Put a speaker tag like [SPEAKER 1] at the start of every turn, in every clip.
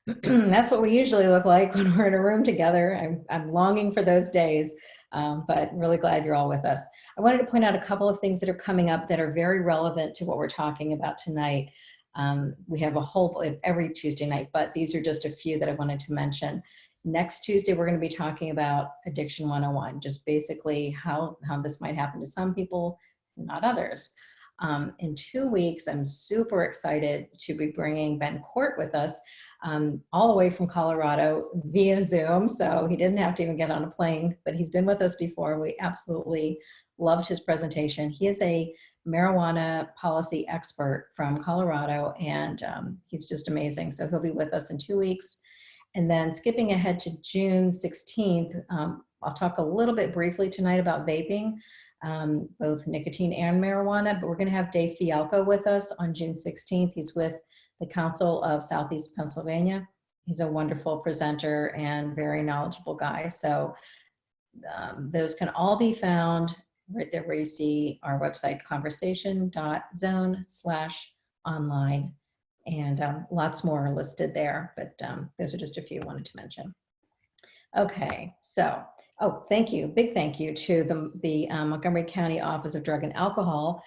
[SPEAKER 1] That's what we usually look like when we're in a room together. I'm longing for those days, but really glad you're all with us. I wanted to point out a couple of things that are coming up that are very relevant to what we're talking about tonight. We have a whole every Tuesday night, but these are just a few that I wanted to mention. Next Tuesday, we're going to be talking about Addiction 101, just basically how this might happen to some people, not others. In 2 weeks, I'm super excited to be bringing Ben Court with us, all the way from Colorado via Zoom. So he didn't have to even get on a plane, but he's been with us before. We absolutely loved his presentation. He is a marijuana policy expert from Colorado, and he's just amazing. So he'll be with us in 2 weeks. And then skipping ahead to June 16th, I'll talk a little bit briefly tonight about vaping, both nicotine and marijuana, but we're going to have Dave Fialco with us on June 16th. He's with the Council of Southeast Pennsylvania. He's a wonderful presenter and very knowledgeable guy. So those can all be found right there where you see our website, conversation.zone/online. And lots more are listed there, but those are just a few I wanted to mention. Okay, so, thank you. Big thank you to the Montgomery County Office of Drug and Alcohol.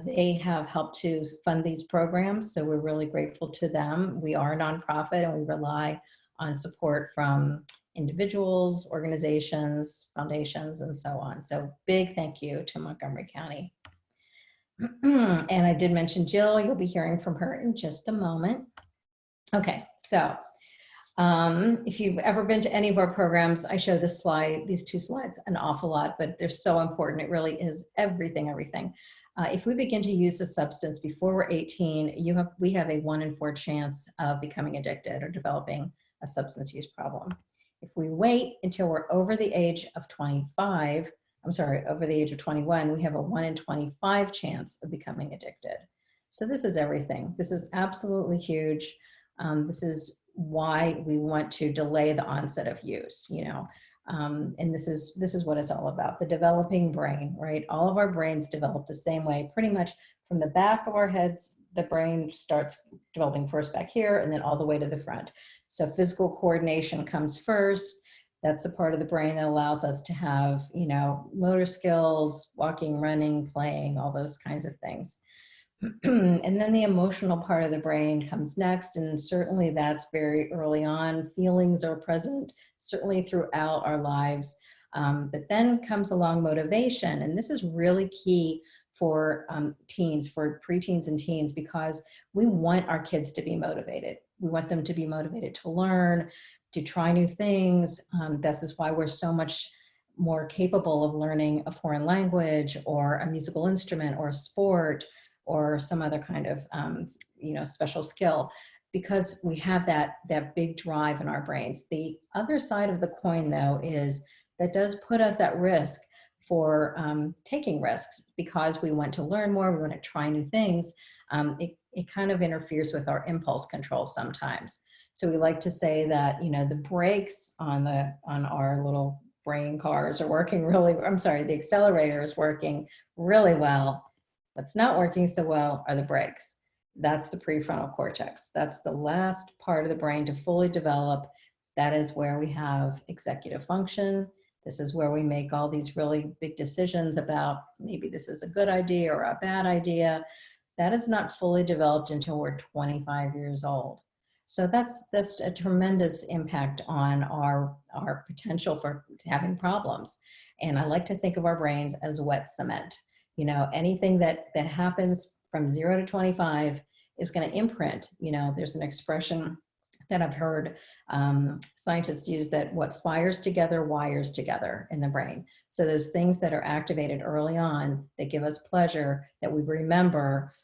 [SPEAKER 1] They have helped to fund these programs, so we're really grateful to them. We are a nonprofit and we rely on support from individuals, organizations, foundations, and so on. So big thank you to Montgomery County. And I did mention Jill, you'll be hearing from her in just a moment. Okay, so if you've ever been to any of our programs, I show this slide, these two slides an awful lot, but they're so important. It really is everything. If we begin to use a substance before we're 18, we have a 1 in 4 chance of becoming addicted or developing a substance use problem. If we wait until we're over the age of 21, we have a 1 in 25 chance of becoming addicted. So this is everything. This is absolutely huge. This is why we want to delay the onset of use, and this is what it's all about. The developing brain, right? All of our brains develop the same way, pretty much from the back of our heads. The brain starts developing first back here and then all the way to the front. So physical coordination comes first. That's the part of the brain that allows us to have, motor skills, walking, running, playing, all those kinds of things. And then the emotional part of the brain comes next, and certainly that's very early on. Feelings are present certainly throughout our lives, but then comes along motivation, and this is really key for teens, for preteens and teens, because we want our kids to be motivated. We want them to be motivated to learn, to try new things. This is why we're so much more capable of learning a foreign language or a musical instrument or a sport or some other kind of special skill, because we have that big drive in our brains. The other side of the coin, though, is that does put us at risk for taking risks, because we want to learn more, we want to try new things. It kind of interferes with our impulse control sometimes. So we like to say that the brakes on our little brain cars are working the accelerator is working really well. What's not working so well are the brakes. That's the prefrontal cortex. That's the last part of the brain to fully develop. That is where we have executive function. This is where we make all these really big decisions about maybe this is a good idea or a bad idea. That is not fully developed until we're 25 years old. So that's a tremendous impact on our potential for having problems. And I like to think of our brains as wet cement. Anything that happens from 0 to 25 is going to imprint. There's an expression that I've heard scientists use, that what fires together wires together in the brain. So those things that are activated early on that give us pleasure, that we remember,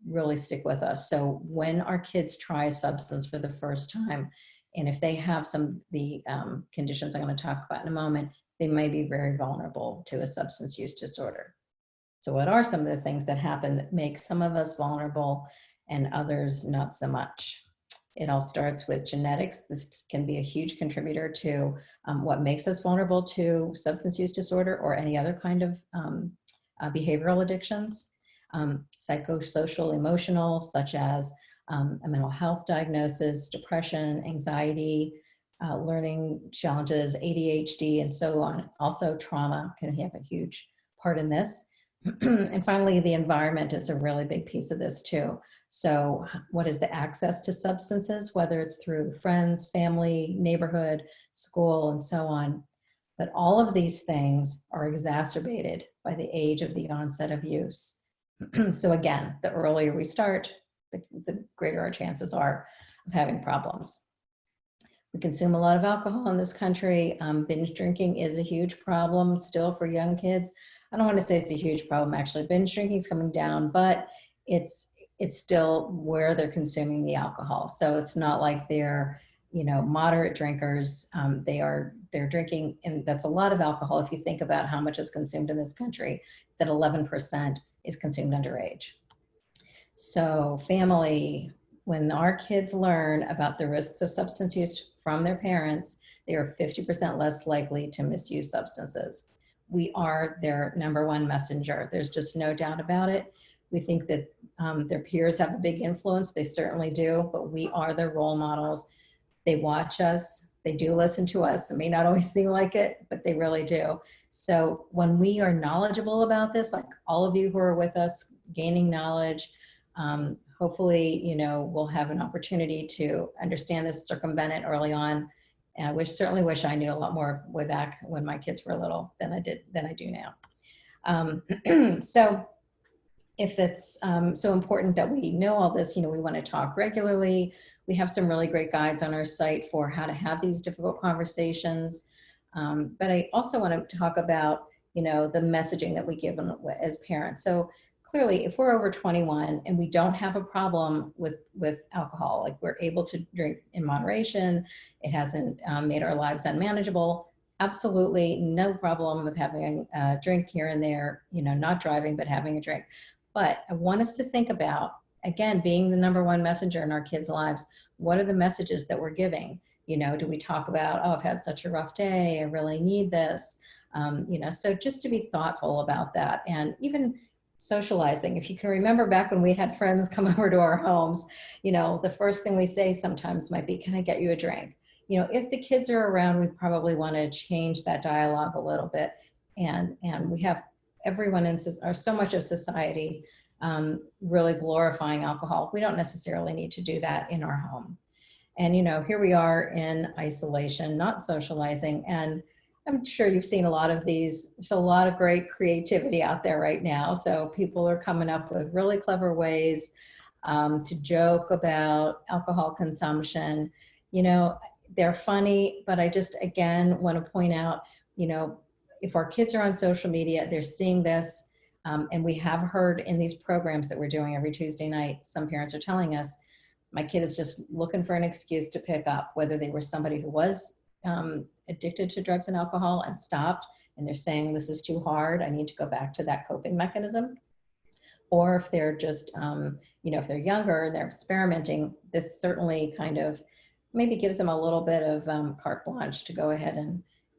[SPEAKER 1] really stick with us. So when our kids try a substance for the first time, and if they have the conditions I'm going to talk about in a moment, they may be very vulnerable to a substance use disorder. So what are some of the things that happen that make some of us vulnerable and others not so much? It all starts with genetics. This can be a huge contributor to what makes us vulnerable to substance use disorder or any other kind of behavioral addictions. Psychosocial, emotional, such as a mental health diagnosis, depression, anxiety, learning challenges, ADHD, and so on. Also, trauma can have a huge part in this. And finally, the environment is a really big piece of this too. So what is the access to substances, whether it's through friends, family, neighborhood, school, and so on. But all of these things are exacerbated by the age of the onset of use. So again, the earlier we start, the greater our chances are of having problems. We consume a lot of alcohol in this country. Binge drinking is a huge problem still for young kids. I don't want to say it's a huge problem, actually. Binge drinking is coming down, but it's still where they're consuming the alcohol. So it's not like they're, moderate drinkers. They're drinking, and that's a lot of alcohol if you think about how much is consumed in this country, that 11% is consumed underage. So family, when our kids learn about the risks of substance use from their parents, they are 50% less likely to misuse substances. We are their number one messenger. There's just no doubt about it. We think that their peers have a big influence. They certainly do, but we are their role models. They watch us. They do listen to us. It may not always seem like it, but they really do. So when we are knowledgeable about this, like all of you who are with us, gaining knowledge, hopefully, we'll have an opportunity to understand this, circumvent it early on. And I certainly wish I knew a lot more way back when my kids were little than I do now. So if it's so important that we know all this, we want to talk regularly. We have some really great guides on our site for how to have these difficult conversations. But I also want to talk about, the messaging that we give as parents. So clearly, if we're over 21 and we don't have a problem with alcohol, like we're able to drink in moderation, it hasn't made our lives unmanageable, absolutely no problem with having a drink here and there, not driving, but having a drink. But I want us to think about, again, being the number one messenger in our kids' lives, what are the messages that we're giving? Do we talk about, oh, I've had such a rough day, I really need this? So just to be thoughtful about that. And even socializing, if you can remember back when we had friends come over to our homes, the first thing we say sometimes might be, can I get you a drink? If the kids are around, we probably want to change that dialogue a little bit. And we have everyone or so much of society really glorifying alcohol. We don't necessarily need to do that in our home. And, here we are in isolation, not socializing. And I'm sure you've seen a lot of these. There's a lot of great creativity out there right now. So people are coming up with really clever ways to joke about alcohol consumption. They're funny, but I just, again, want to point out, if our kids are on social media, they're seeing this. And we have heard in these programs that we're doing every Tuesday night, some parents are telling us, my kid is just looking for an excuse to pick up, whether they were somebody who was addicted to drugs and alcohol and stopped, and they're saying, this is too hard, I need to go back to that coping mechanism. Or if they're just, if they're younger and they're experimenting, this certainly kind of maybe gives them a little bit of carte blanche to go ahead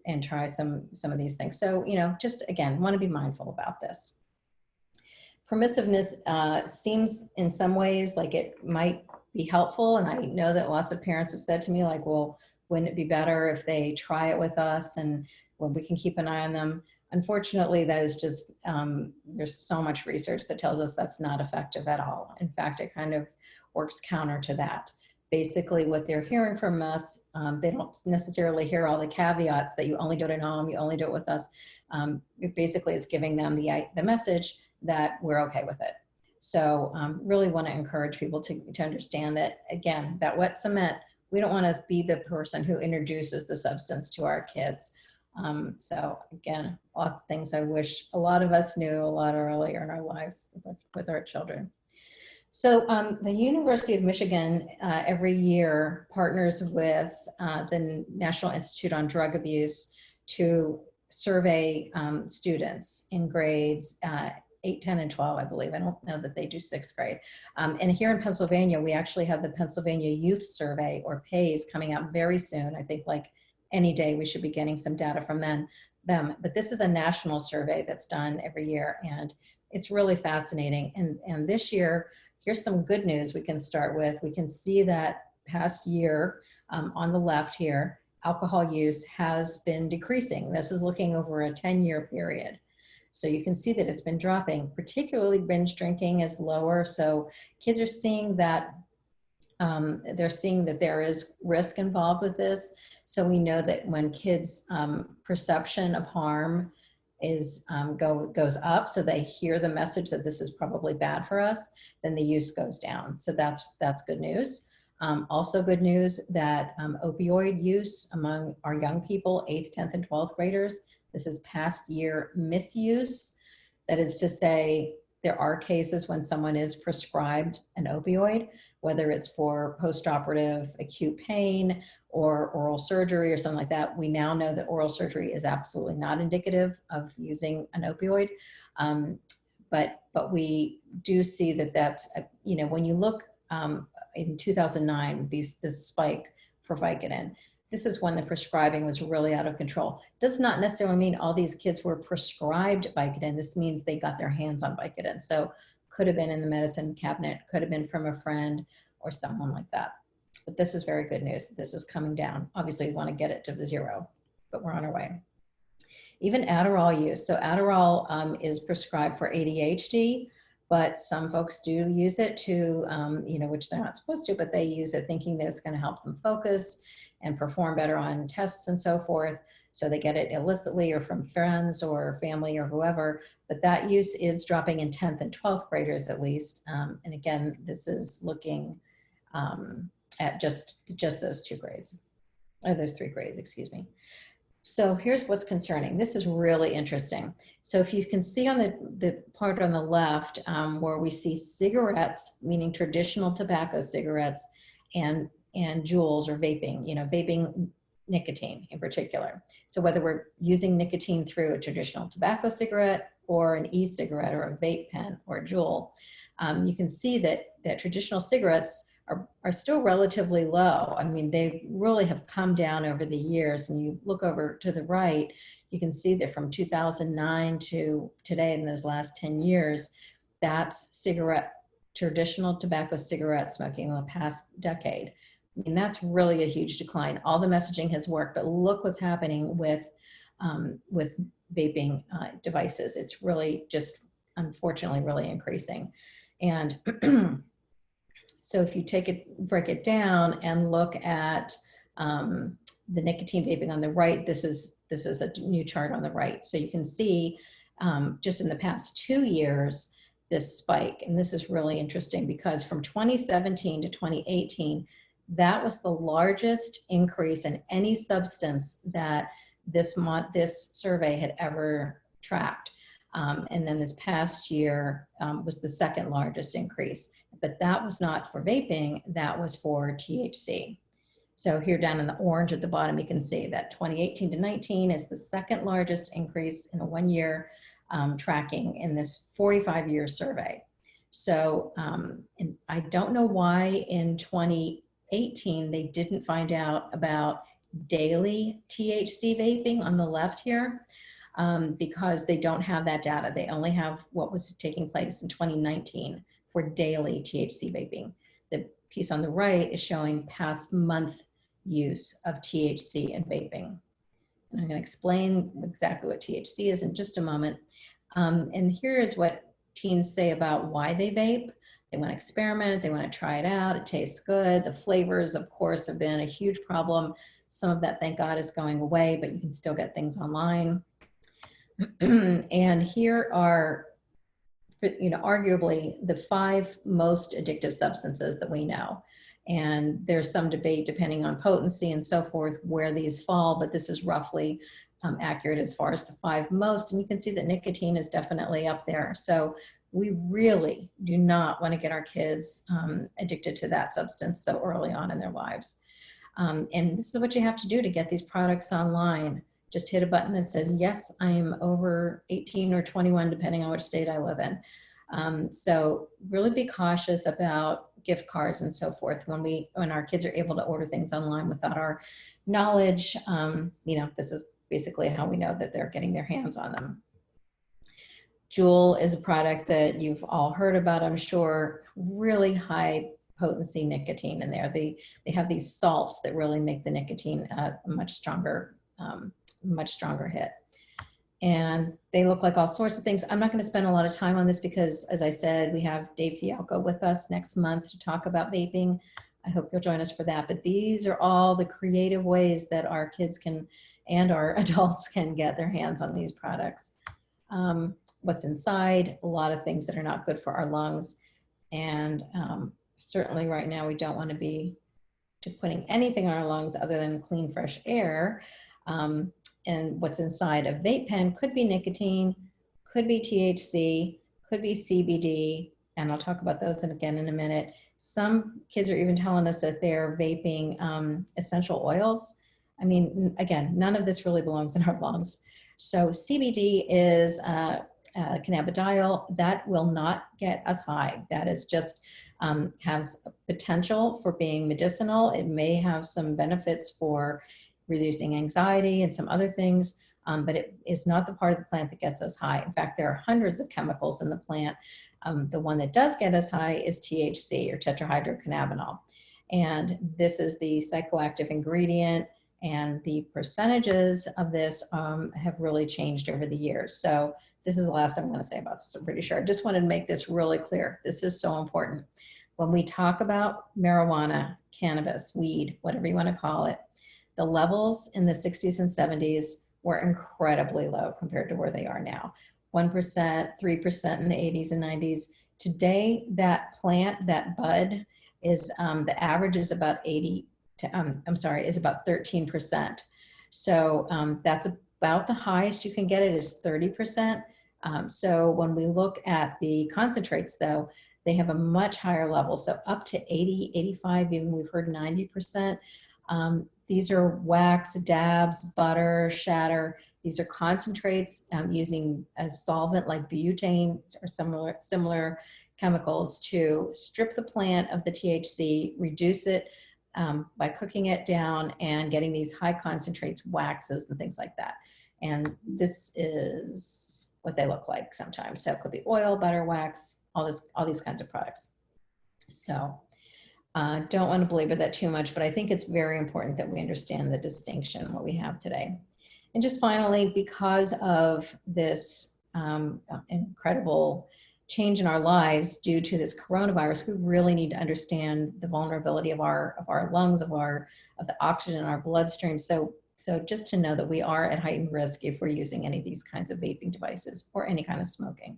[SPEAKER 1] and try some of these things. So, just again, want to be mindful about this. Permissiveness seems in some ways like it might be helpful. And I know that lots of parents have said to me, like, well, wouldn't it be better if they try it with us and when we can keep an eye on them? Unfortunately, that is just, there's so much research that tells us that's not effective at all. In fact, it kind of works counter to that. Basically, what they're hearing from us, they don't necessarily hear all the caveats that you only do it at home, you only do it with us. It basically is giving them the message that we're okay with it. So really want to encourage people to understand that, again, that wet cement, we don't want to be the person who introduces the substance to our kids. So again, lots of things I wish a lot of us knew a lot earlier in our lives with our children. So the University of Michigan every year partners with the National Institute on Drug Abuse to survey students in grades 8, 10, and 12, I believe. I don't know that they do 6th grade. And here in Pennsylvania, we actually have the Pennsylvania Youth Survey, or PAYS, coming out very soon. I think like any day we should be getting some data from them. But this is a national survey that's done every year, and it's really fascinating. And this year, here's some good news we can start with. We can see that past year on the left here, alcohol use has been decreasing. This is looking over a 10-year period. So you can see that it's been dropping, particularly binge drinking is lower. So kids are seeing that they're seeing that there is risk involved with this. So we know that when kids' perception of harm is goes up, so they hear the message that this is probably bad for us, then the use goes down. So that's good news. Also good news that opioid use among our young people, 8th, 10th, and 12th graders, this is past year misuse. That is to say, there are cases when someone is prescribed an opioid, whether it's for post-operative acute pain or oral surgery or something like that. We now know that oral surgery is absolutely not indicative of using an opioid. But we do see that that's, you know, when you look in 2009, this spike for Vicodin, this is when the prescribing was really out of control. Does not necessarily mean all these kids were prescribed Vicodin. This means they got their hands on Vicodin. So could have been in the medicine cabinet, could have been from a friend or someone like that. But this is very good news. This is coming down. Obviously, we want to get it to 0, but we're on our way. Even Adderall use. So Adderall is prescribed for ADHD, but some folks do use it to, you know, which they're not supposed to, but they use it thinking that it's going to help them focus and perform better on tests and so forth. So they get it illicitly or from friends or family or whoever, but that use is dropping in 10th and 12th graders at least. And again, this is looking at just those 2 grades, or those 3 grades, excuse me. So here's what's concerning. This is really interesting. So if you can see on the part on the left where we see cigarettes, meaning traditional tobacco cigarettes, and Juuls or vaping, you know, vaping nicotine in particular. So whether we're using nicotine through a traditional tobacco cigarette or an e-cigarette or a vape pen or a Juul, you can see that traditional cigarettes are still relatively low. I mean, they really have come down over the years. And you look over to the right, you can see that from 2009 to today, in those last 10 years, that's traditional tobacco cigarette smoking in the past decade. I mean, that's really a huge decline. All the messaging has worked, but look what's happening with vaping devices. It's really just, unfortunately, really increasing. And so if you break it down and look at the nicotine vaping on the right, this is a new chart on the right. So you can see just in the past 2 years, this spike. And this is really interesting because from 2017 to 2018, that was the largest increase in any substance that this survey had ever tracked. And then this past year was the 2nd largest increase, but that was not for vaping, that was for THC. So here down in the orange at the bottom, you can see that 2018 to 19 is the 2nd largest increase in a 1-year tracking in this 45-year survey. So and I don't know why in 2018 they didn't find out about daily THC vaping on the left here. Because they don't have that data. They only have what was taking place in 2019 for daily THC vaping. The piece on the right is showing past month use of THC in vaping. And I'm going to explain exactly what THC is in just a moment. And here is what teens say about why they vape. They want to experiment, they want to try it out, it tastes good. The flavors, of course, have been a huge problem. Some of that, thank God, is going away, but you can still get things online. And here are, you know, arguably the 5 most addictive substances that we know. And there's some debate depending on potency and so forth where these fall, but this is roughly accurate as far as the 5 most. And you can see that nicotine is definitely up there. So we really do not want to get our kids addicted to that substance so early on in their lives. And this is what you have to do to get these products online. Just hit a button that says, yes, I am over 18 or 21, depending on which state I live in. So really be cautious about gift cards and so forth when our kids are able to order things online without our knowledge. You know, this is basically how we know that they're getting their hands on them. Juul is a product that you've all heard about, I'm sure. Really high potency nicotine in there. They have these salts that really make the nicotine a much stronger hit. And they look like all sorts of things. I'm not going to spend a lot of time on this because, as I said, we have Dave Fialco with us next month to talk about vaping. I hope you'll join us for that. But these are all the creative ways that our kids can and our adults can get their hands on these products. What's inside, a lot of things that are not good for our lungs. And certainly right now we don't want to be putting anything in our lungs other than clean, fresh air. And what's inside a vape pen could be nicotine, could be THC, could be CBD, and I'll talk about those again in a minute. Some kids are even telling us that they're vaping essential oils. I mean, again, none of this really belongs in our lungs. So CBD is cannabidiol. That will not get us high. That is just has potential for being medicinal. It may have some benefits for reducing anxiety and some other things, but it is not the part of the plant that gets us high. In fact, there are hundreds of chemicals in the plant. The one that does get us high is THC, or tetrahydrocannabinol. And this is the psychoactive ingredient, and the percentages of this have really changed over the years. So this is the last I'm going to say about this, I'm pretty sure. I just wanted to make this really clear. This is so important. When we talk about marijuana, cannabis, weed, whatever you want to call it, the levels in the 60s and 70s were incredibly low compared to where they are now. 1%, 3% in the 80s and 90s. Today, that plant, that bud, is the average is about 13%. So that's about the highest you can get it is 30%. So when we look at the concentrates, though, they have a much higher level. So up to 80, 85, even we've heard 90%. These are wax, dabs, butter, shatter. These are concentrates using a solvent like butane or similar chemicals to strip the plant of the THC, reduce it by cooking it down and getting these high concentrates, waxes and things like that. And this is what they look like sometimes. So it could be oil, butter, wax, all these kinds of products. So don't want to belabor that too much, but I think it's very important that we understand the distinction, what we have today. And just finally, because of this incredible change in our lives due to this coronavirus, we really need to understand the vulnerability of our lungs, of the oxygen in our bloodstream. So just to know that we are at heightened risk if we're using any of these kinds of vaping devices or any kind of smoking.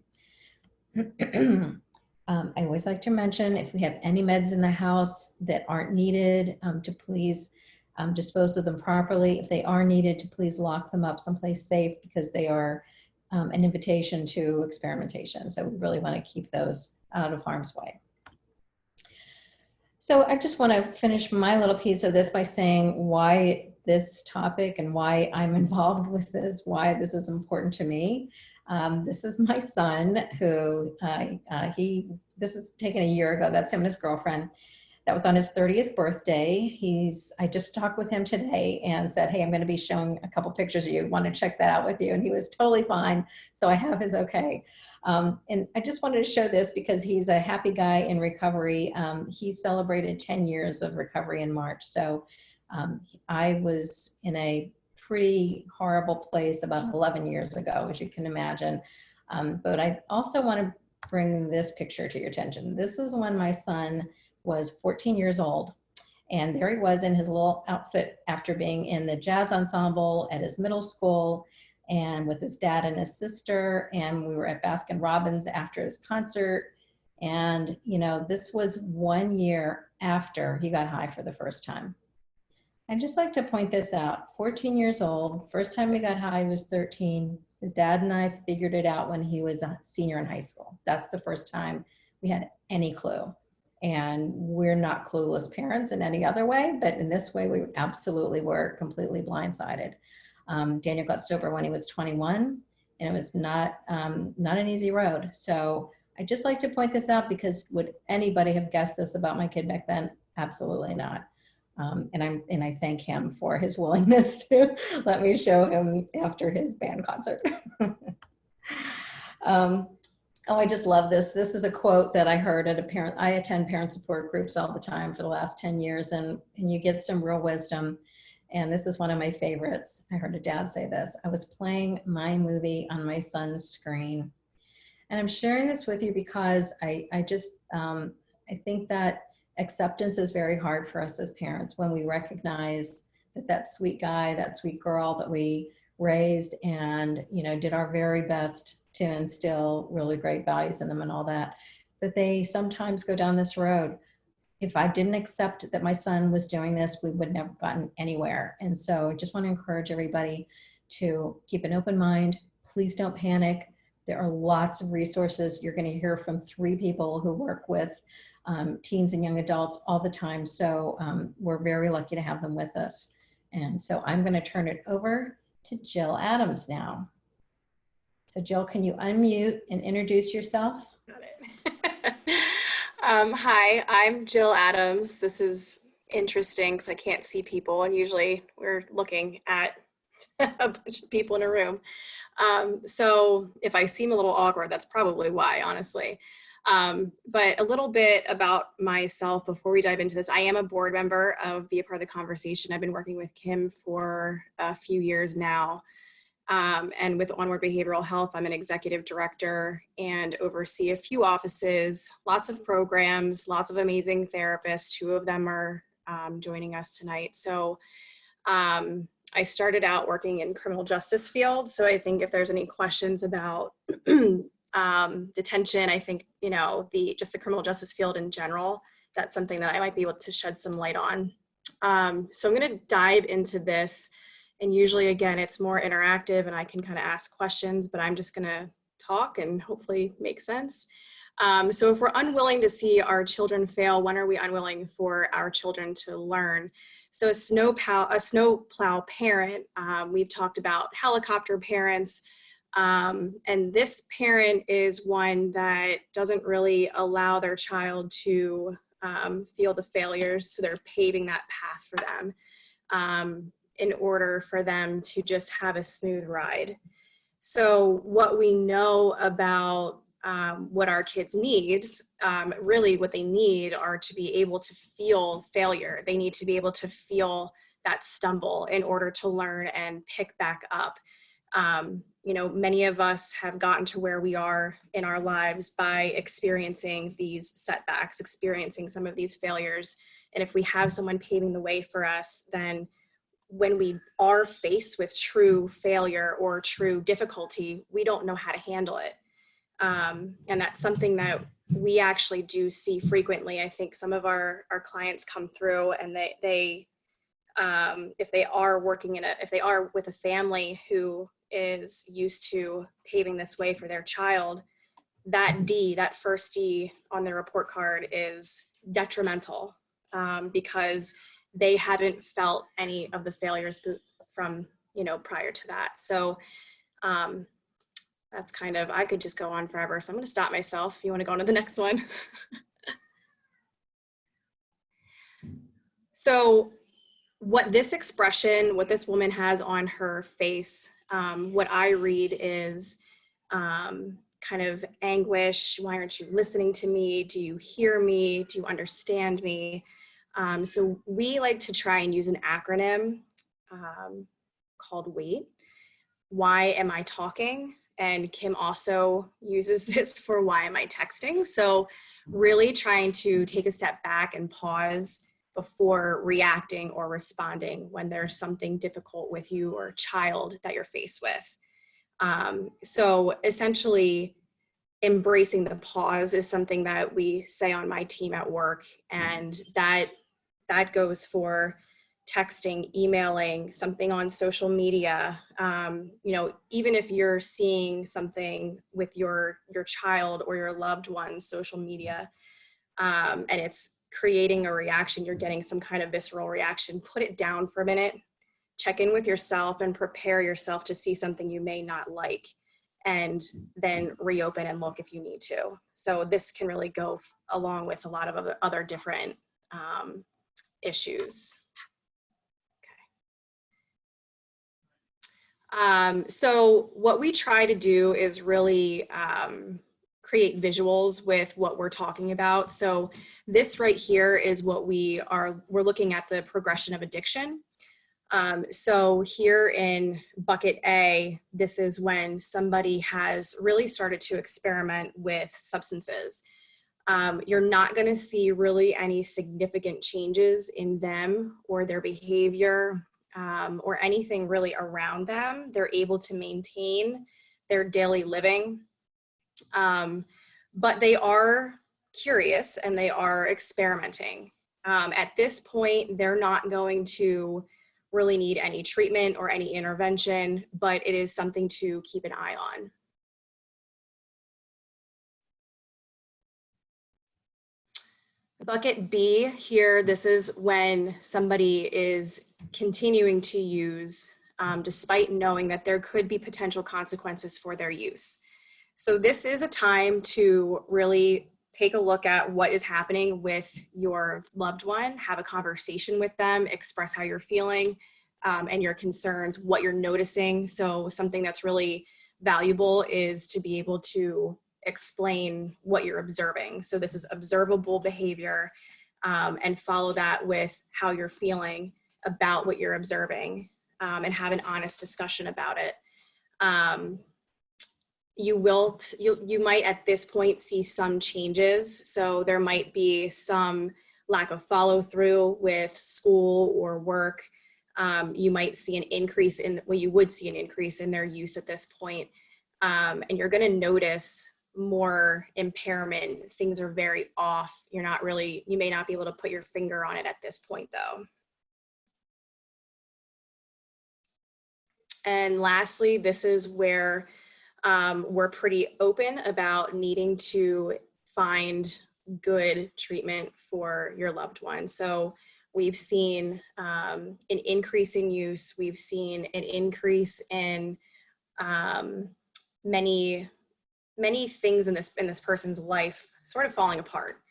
[SPEAKER 1] I always like to mention, if we have any meds in the house that aren't needed, to please dispose of them properly. If they are needed, to please lock them up someplace safe, because they are an invitation to experimentation. So we really want to keep those out of harm's way. So I just want to finish my little piece of this by saying why this topic and why I'm involved with this, why this is important to me. This is my son, who this is taken a year ago. That's him and his girlfriend. That was on his 30th birthday. I just talked with him today and said, hey, I'm going to be showing a couple pictures of you. Want to check that out with you? And he was totally fine. So I have his okay. And I just wanted to show this because he's a happy guy in recovery. He celebrated 10 years of recovery in March. So I was in a pretty horrible place about 11 years ago, as you can imagine. But I also want to bring this picture to your attention. This is when my son was 14 years old. And there he was in his little outfit after being in the jazz ensemble at his middle school and with his dad and his sister. And we were at Baskin Robbins after his concert. And, you know, this was 1 year after he got high for the first time. I'd just like to point this out. 14 years old, first time he got high was 13. His dad and I figured it out when he was a senior in high school. That's the first time we had any clue. And we're not clueless parents in any other way, but in this way, we absolutely were completely blindsided. Daniel got sober when he was 21, and it was not an easy road. So I just like to point this out, because would anybody have guessed this about my kid back then? Absolutely not. And I thank him for his willingness to let me show him after his band concert. Oh, I just love this. This is a quote that I heard at a parent. I attend parent support groups all the time for the last 10 years, and you get some real wisdom. And this is one of my favorites. I heard a dad say this. I was playing my movie on my son's screen. And I'm sharing this with you because I think that acceptance is very hard for us as parents when we recognize that that sweet guy, that sweet girl that we raised and, you know, did our very best to instill really great values in them and all that, that they sometimes go down this road. If I didn't accept that my son was doing this, we would never gotten anywhere. And so I just want to encourage everybody to keep an open mind. Please don't panic. There are lots of resources. You're going to hear from 3 people who work with teens and young adults all the time. So we're very lucky to have them with us. And so I'm going to turn it over to Jill Adams now. So Jill, can you unmute and introduce yourself?
[SPEAKER 2] Got it. Hi, I'm Jill Adams. This is interesting because I can't see people, and usually we're looking at a bunch of people in a room. So if I seem a little awkward, that's probably why, honestly. But a little bit about myself before we dive into this. I am a board member of Be a Part of the Conversation. I've been working with Kim for a few years now. And with Onward Behavioral Health, I'm an executive director and oversee a few offices, lots of programs, lots of amazing therapists. 2 of them are joining us tonight. So I started out working in criminal justice field. So I think if there's any questions about detention, I think, you know, just the criminal justice field in general, that's something that I might be able to shed some light on. So I'm going to dive into this. And usually, again, it's more interactive and I can kind of ask questions, but I'm just going to talk and hopefully make sense. So if we're unwilling to see our children fail, when are we unwilling for our children to learn? So a snowplow parent, we've talked about helicopter parents, and this parent is one that doesn't really allow their child to feel the failures, so they're paving that path for them in order for them to just have a smooth ride. So what we know about what our kids need, really what they need are to be able to feel failure. They need to be able to feel that stumble in order to learn and pick back up. You know, many of us have gotten to where we are in our lives by experiencing these setbacks, experiencing some of these failures. And if we have someone paving the way for us, then when we are faced with true failure or true difficulty, we don't know how to handle it. And that's something that we actually do see frequently. I think some of our clients come through and they if they are with a family who is used to paving this way for their child, that first D on their report card is detrimental, because they haven't felt any of the failures from, you know, prior to that. So that's kind of, I could just go on forever. So I'm going to stop myself if you want to go on to the next one. So what this woman has on her face, what I read is kind of anguish. Why aren't you listening to me? Do you hear me? Do you understand me? So we like to try and use an acronym called WAIT. Why am I talking? And Kim also uses this for why am I texting? So really trying to take a step back and pause before reacting or responding when there's something difficult with you or a child that you're faced with. So essentially, embracing the pause is something that we say on my team at work, and that goes for texting, emailing, something on social media. You know, even if you're seeing something with your child or your loved one's social media, and it's creating a reaction, you're getting some kind of visceral reaction, put it down for a minute, check in with yourself and prepare yourself to see something you may not like, and then reopen and look if you need to. So this can really go along with a lot of other different issues. So what we try to do is really create visuals with what we're talking about. So this right here is what we're looking at the progression of addiction. So here in bucket A, this is when somebody has really started to experiment with substances. You're not going to see really any significant changes in them or their behavior or anything really around them. They're able to maintain their daily living, but they are curious and they are experimenting. At this point, they're not going to really need any treatment or any intervention, but it is something to keep an eye on. Bucket B here, this is when somebody is continuing to use despite knowing that there could be potential consequences for their use. So this is a time to really take a look at what is happening with your loved one, have a conversation with them, express how you're feeling and your concerns, what you're noticing. So something that's really valuable is to be able to explain what you're observing. So this is observable behavior, and follow that with how you're feeling about what you're observing, and have an honest discussion about it. You might at this point see some changes. So there might be some lack of follow through with school or work. You might see an increase you would see an increase in their use at this point. And you're going to notice more impairment. Things are very off. You may not be able to put your finger on it at this point though. And lastly, this is where we're pretty open about needing to find good treatment for your loved one. So we've seen an increase in use. We've seen an increase in many things in this person's life sort of falling apart.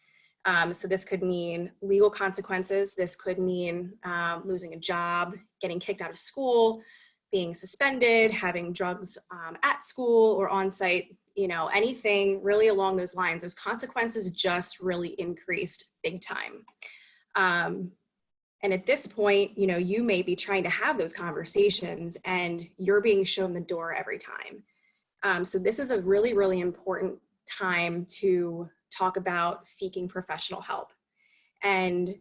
[SPEAKER 2] So this could mean legal consequences. This could mean losing a job, getting kicked out of school, being suspended, having drugs at school or on site, anything really along those lines. Those consequences just really increased big time. And at this point, you may be trying to have those conversations and you're being shown the door every time. So this is a really, really important time to talk about seeking professional help. And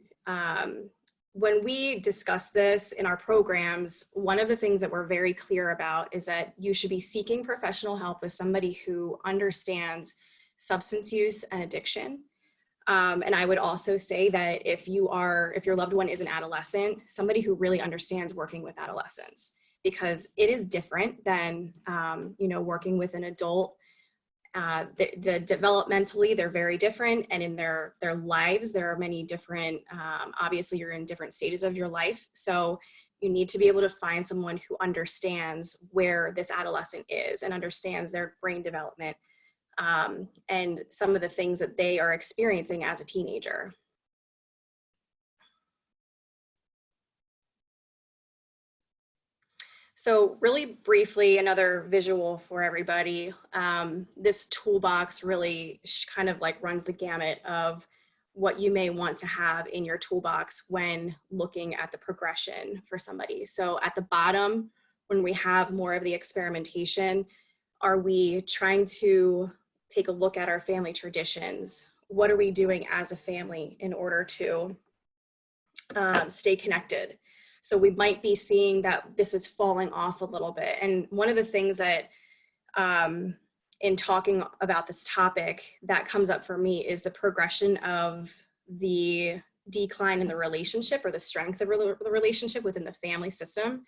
[SPEAKER 2] when we discuss this in our programs, one of the things that we're very clear about is that you should be seeking professional help with somebody who understands substance use and addiction. And I would also say that if your loved one is an adolescent, somebody who really understands working with adolescents, because it is different than, working with an adult. The developmentally, they're very different, and in their lives, there are many different, obviously you're in different stages of your life. So you need to be able to find someone who understands where this adolescent is and understands their brain development, and some of the things that they are experiencing as a teenager. So really briefly, another visual for everybody. This toolbox really kind of like runs the gamut of what you may want to have in your toolbox when looking at the progression for somebody. So at the bottom, when we have more of the experimentation, are we trying to take a look at our family traditions? What are we doing as a family in order to stay connected? So we might be seeing that this is falling off a little bit. And one of the things that in talking about this topic that comes up for me is the progression of the decline in the relationship or the strength of the relationship within the family system.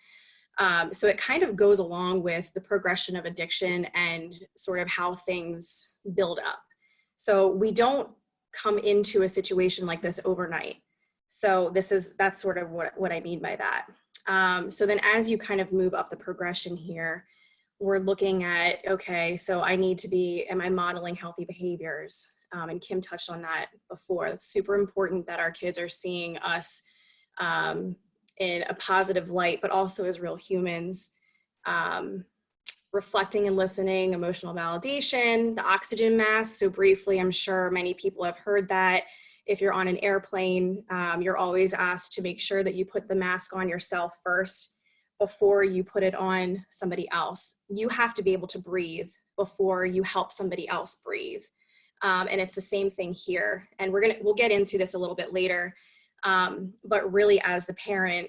[SPEAKER 2] So it kind of goes along with the progression of addiction and sort of how things build up. So we don't come into a situation like this overnight. So that's sort of what I mean by that. So then as you kind of move up the progression here, we're looking at, okay, so am I modeling healthy behaviors? And Kim touched on that before. It's super important that our kids are seeing us in a positive light, but also as real humans. reflecting and listening, emotional validation, the oxygen mask. So briefly, I'm sure many people have heard that. If you're on an airplane, you're always asked to make sure that you put the mask on yourself first before you put it on somebody else. You have to be able to breathe before you help somebody else breathe. And it's the same thing here. And we'll get into this a little bit later. But really, as the parent,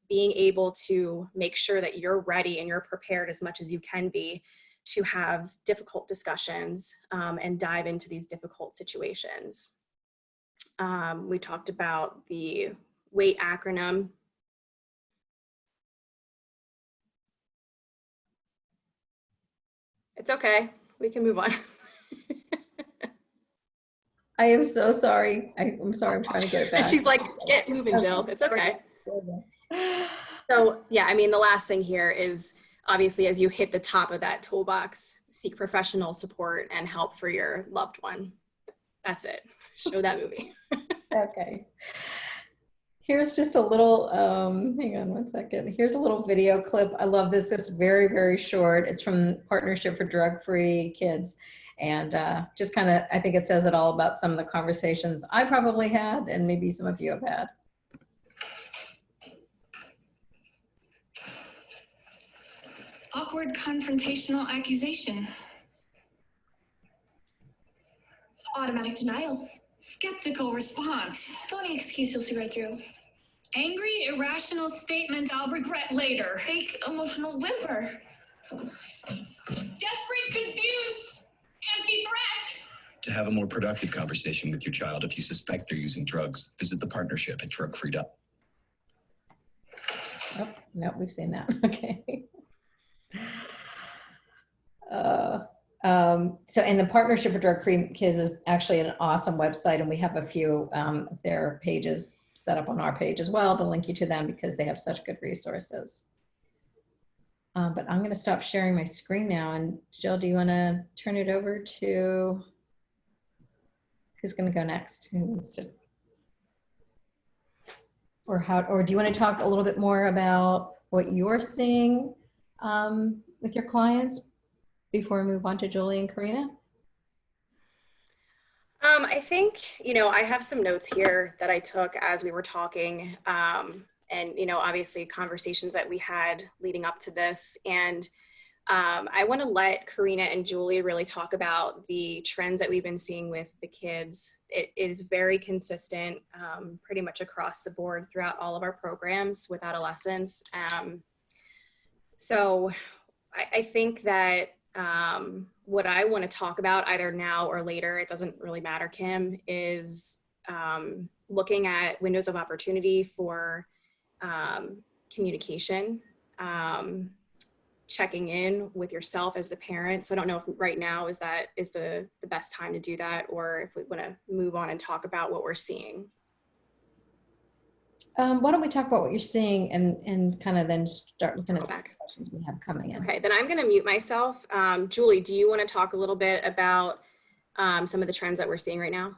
[SPEAKER 2] being able to make sure that you're ready and you're prepared as much as you can be to have difficult discussions and dive into these difficult situations. We talked about the WAIT acronym. It's okay, we can move on.
[SPEAKER 1] I am so sorry. I'm sorry, I'm trying to get it back.
[SPEAKER 2] She's like, get moving, Jill. It's okay. So yeah, I mean, the last thing here is obviously as you hit the top of that toolbox, seek professional support and help for your loved one. That's it. Show that movie.
[SPEAKER 1] Okay. Here's just a little, hang on one second. Here's a little video clip. I love this. It's very, very short. It's from Partnership for Drug-Free Kids. And just kind of, I think it says it all about some of the conversations I probably had and maybe some of you have had.
[SPEAKER 3] Awkward confrontational accusation.
[SPEAKER 4] Automatic denial.
[SPEAKER 3] Skeptical response.
[SPEAKER 4] Phony excuse you'll see right through.
[SPEAKER 3] Angry, irrational statement I'll regret later.
[SPEAKER 4] Fake emotional whimper.
[SPEAKER 3] Desperate, confused, empty threat.
[SPEAKER 5] To have a more productive conversation with your child, if you suspect they're using drugs, visit the partnership at drugfree.org.
[SPEAKER 1] Oh, no, we've seen that. Okay. So, and the Partnership for Drug-Free Kids is actually an awesome website, and we have a few of their pages set up on our page as well to link you to them because they have such good resources. But I'm going to stop sharing my screen now. And Jill, do you want to turn it over to who's going to go next? Who wants to? Or do you want to talk a little bit more about what you're seeing with your clients before we move on to Julie and Karina?
[SPEAKER 2] I think, I have some notes here that I took as we were talking, and, obviously conversations that we had leading up to this. And I want to let Karina and Julie really talk about the trends that we've been seeing with the kids. It is very consistent, pretty much across the board throughout all of our programs with adolescents. So I think that what I want to talk about either now or later, it doesn't really matter, Kim, is looking at windows of opportunity for communication, checking in with yourself as the parent. So I don't know if right now is the best time to do that, or if we want to move on and talk about what we're seeing.
[SPEAKER 1] Why don't we talk about what you're seeing and kind of then start looking at the questions we have coming in.
[SPEAKER 2] Okay, then I'm going to mute myself. Julie, do you want to talk a little bit about some of the trends that we're seeing right now?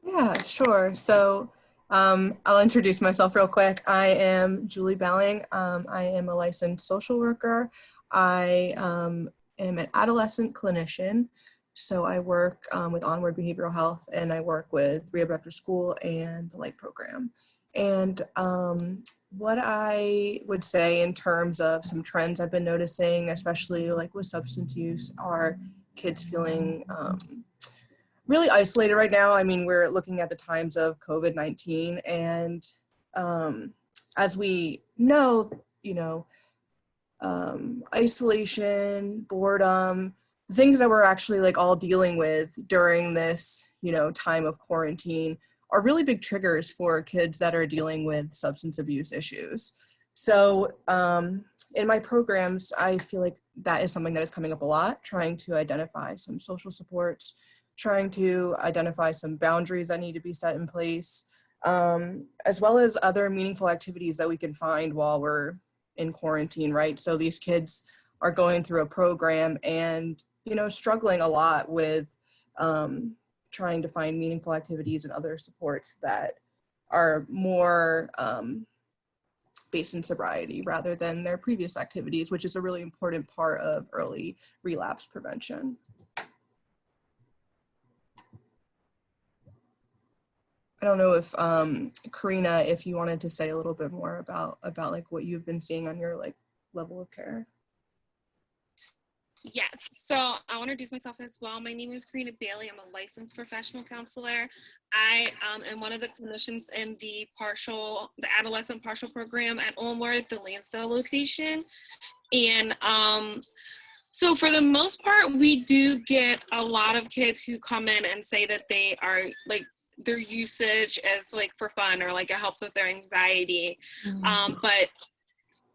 [SPEAKER 6] Yeah, sure. So I'll introduce myself real quick. I am Julie Belling. I am a licensed social worker. I am an adolescent clinician. So I work with Onward Behavioral Health, and I work with Rehab After School and the Light program. And what I would say in terms of some trends I've been noticing, especially like with substance use, are kids feeling really isolated right now. I mean, we're looking at the times of COVID-19, and as we know, isolation, boredom, things that we're actually like all dealing with during this, time of quarantine are really big triggers for kids that are dealing with substance abuse issues. So in my programs, I feel like that is something that is coming up a lot, trying to identify some social supports, trying to identify some boundaries that need to be set in place, as well as other meaningful activities that we can find while we're in quarantine, right? So these kids are going through a program and struggling a lot with trying to find meaningful activities and other supports that are more based in sobriety rather than their previous activities, which is a really important part of early relapse prevention. I don't know if Karina, if you wanted to say a little bit more about like what you've been seeing on your like level of care.
[SPEAKER 7] Yes, so I want to introduce myself as well. My name is Karina Bailey. I'm a licensed professional counselor. I am one of the clinicians in the adolescent partial program at Onward, the Lansdale location. And so for the most part, we do get a lot of kids who come in and say that they are like, their usage as like for fun or like it helps with their anxiety. But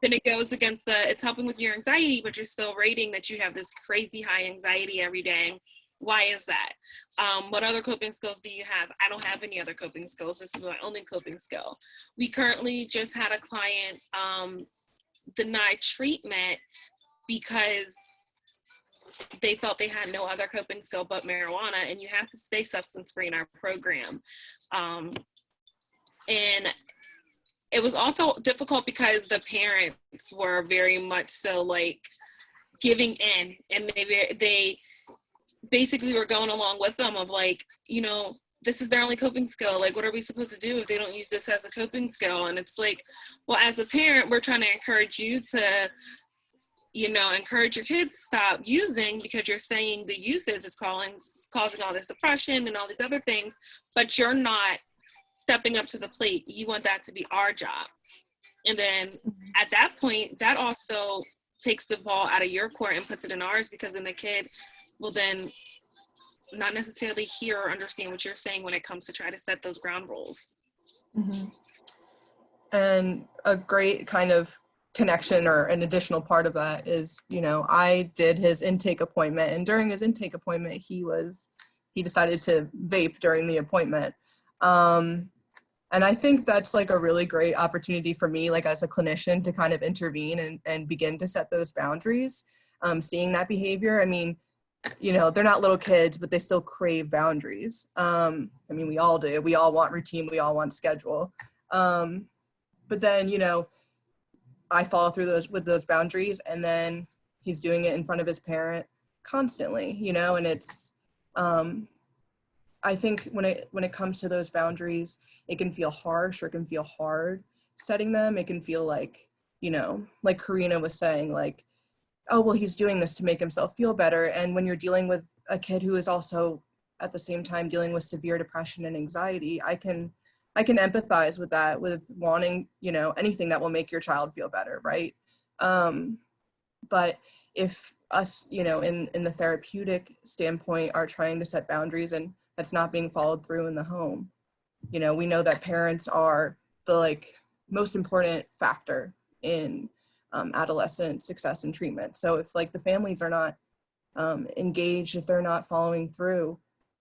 [SPEAKER 7] then it goes against it's helping with your anxiety, but you're still rating that you have this crazy high anxiety every day. Why is that? What other coping skills do you have? I don't have any other coping skills. This is my only coping skill. We currently just had a client deny treatment because they felt they had no other coping skill but marijuana, and you have to stay substance free in our program. And it was also difficult because the parents were very much so like giving in, and they basically were going along with them of like, you know, this is their only coping skill. Like, what are we supposed to do if they don't use this as a coping skill? And it's like, well, as a parent, we're trying to encourage you to, you know, encourage your kids to stop using because you're saying the uses is causing all this depression and all these other things, but you're not stepping up to the plate. You want that to be our job. And then at that point, that also takes the ball out of your court and puts it in ours, because then the kid will then not necessarily hear or understand what you're saying when it comes to try to set those ground rules.
[SPEAKER 6] Mm-hmm. And a great kind of connection or an additional part of that is, you know, I did his intake appointment, and during his intake appointment, he decided to vape during the appointment. And I think that's like a really great opportunity for me, like as a clinician, to kind of intervene and begin to set those boundaries, seeing that behavior. I mean, you know, they're not little kids, but they still crave boundaries. I mean, we all do. We all want routine. We all want schedule. But then, you know, I follow through with those boundaries, and then he's doing it in front of his parent constantly, you know, and it's, I think when it comes to those boundaries, it can feel harsh or it can feel hard setting them. It can feel like, you know, like Karina was saying, like, oh, well, he's doing this to make himself feel better. And when you're dealing with a kid who is also at the same time dealing with severe depression and anxiety, I can empathize with that, with wanting, you know, anything that will make your child feel better, right? But if us, you know, in the therapeutic standpoint are trying to set boundaries and that's not being followed through in the home, you know, we know that parents are the like most important factor in adolescent success and treatment. So if like the families are not engaged, if they're not following through,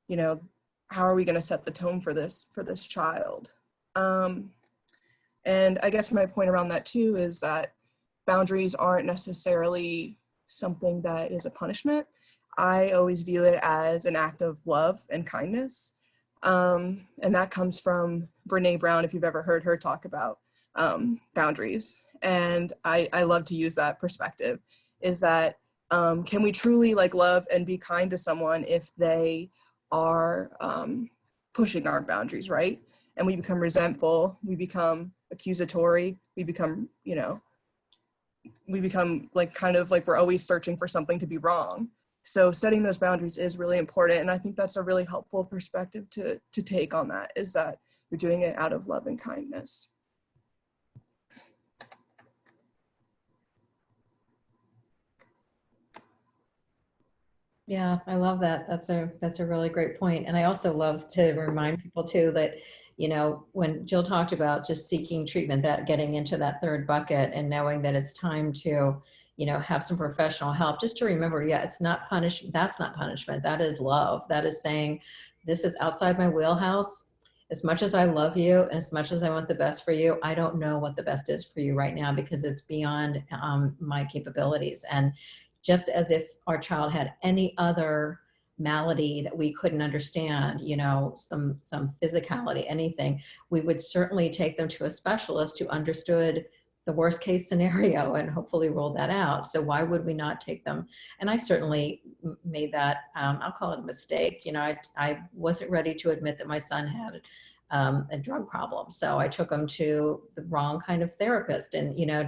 [SPEAKER 6] you know, how are we going to set the tone for this child? And I guess my point around that too is that boundaries aren't necessarily something that is a punishment. I always view it as an act of love and kindness. And that comes from Brene Brown, if you've ever heard her talk about boundaries. And I love to use that perspective, is that can we truly like love and be kind to someone if they are pushing our boundaries, right? And we become resentful, we become accusatory, we become, you know, we become like kind of like we're always searching for something to be wrong. So setting those boundaries is really important. And I think that's a really helpful perspective to take on that, is that you're doing it out of love and kindness.
[SPEAKER 1] Yeah, I love that. That's a really great point. And I also love to remind people too that, you know, when Jill talked about just seeking treatment, that getting into that third bucket and knowing that it's time to, you know, have some professional help, just to remember, yeah, it's not punishment. That's not punishment. That is love. That is saying, this is outside my wheelhouse. As much as I love you and as much as I want the best for you, I don't know what the best is for you right now because it's beyond my capabilities. And just as if our child had any other malady that we couldn't understand, you know, some physicality, anything, we would certainly take them to a specialist who understood the worst case scenario and hopefully rule that out. So why would we not take them? And I certainly made that, I'll call it a mistake. You know, I wasn't ready to admit that my son had a drug problem. So I took him to the wrong kind of therapist. And, you know,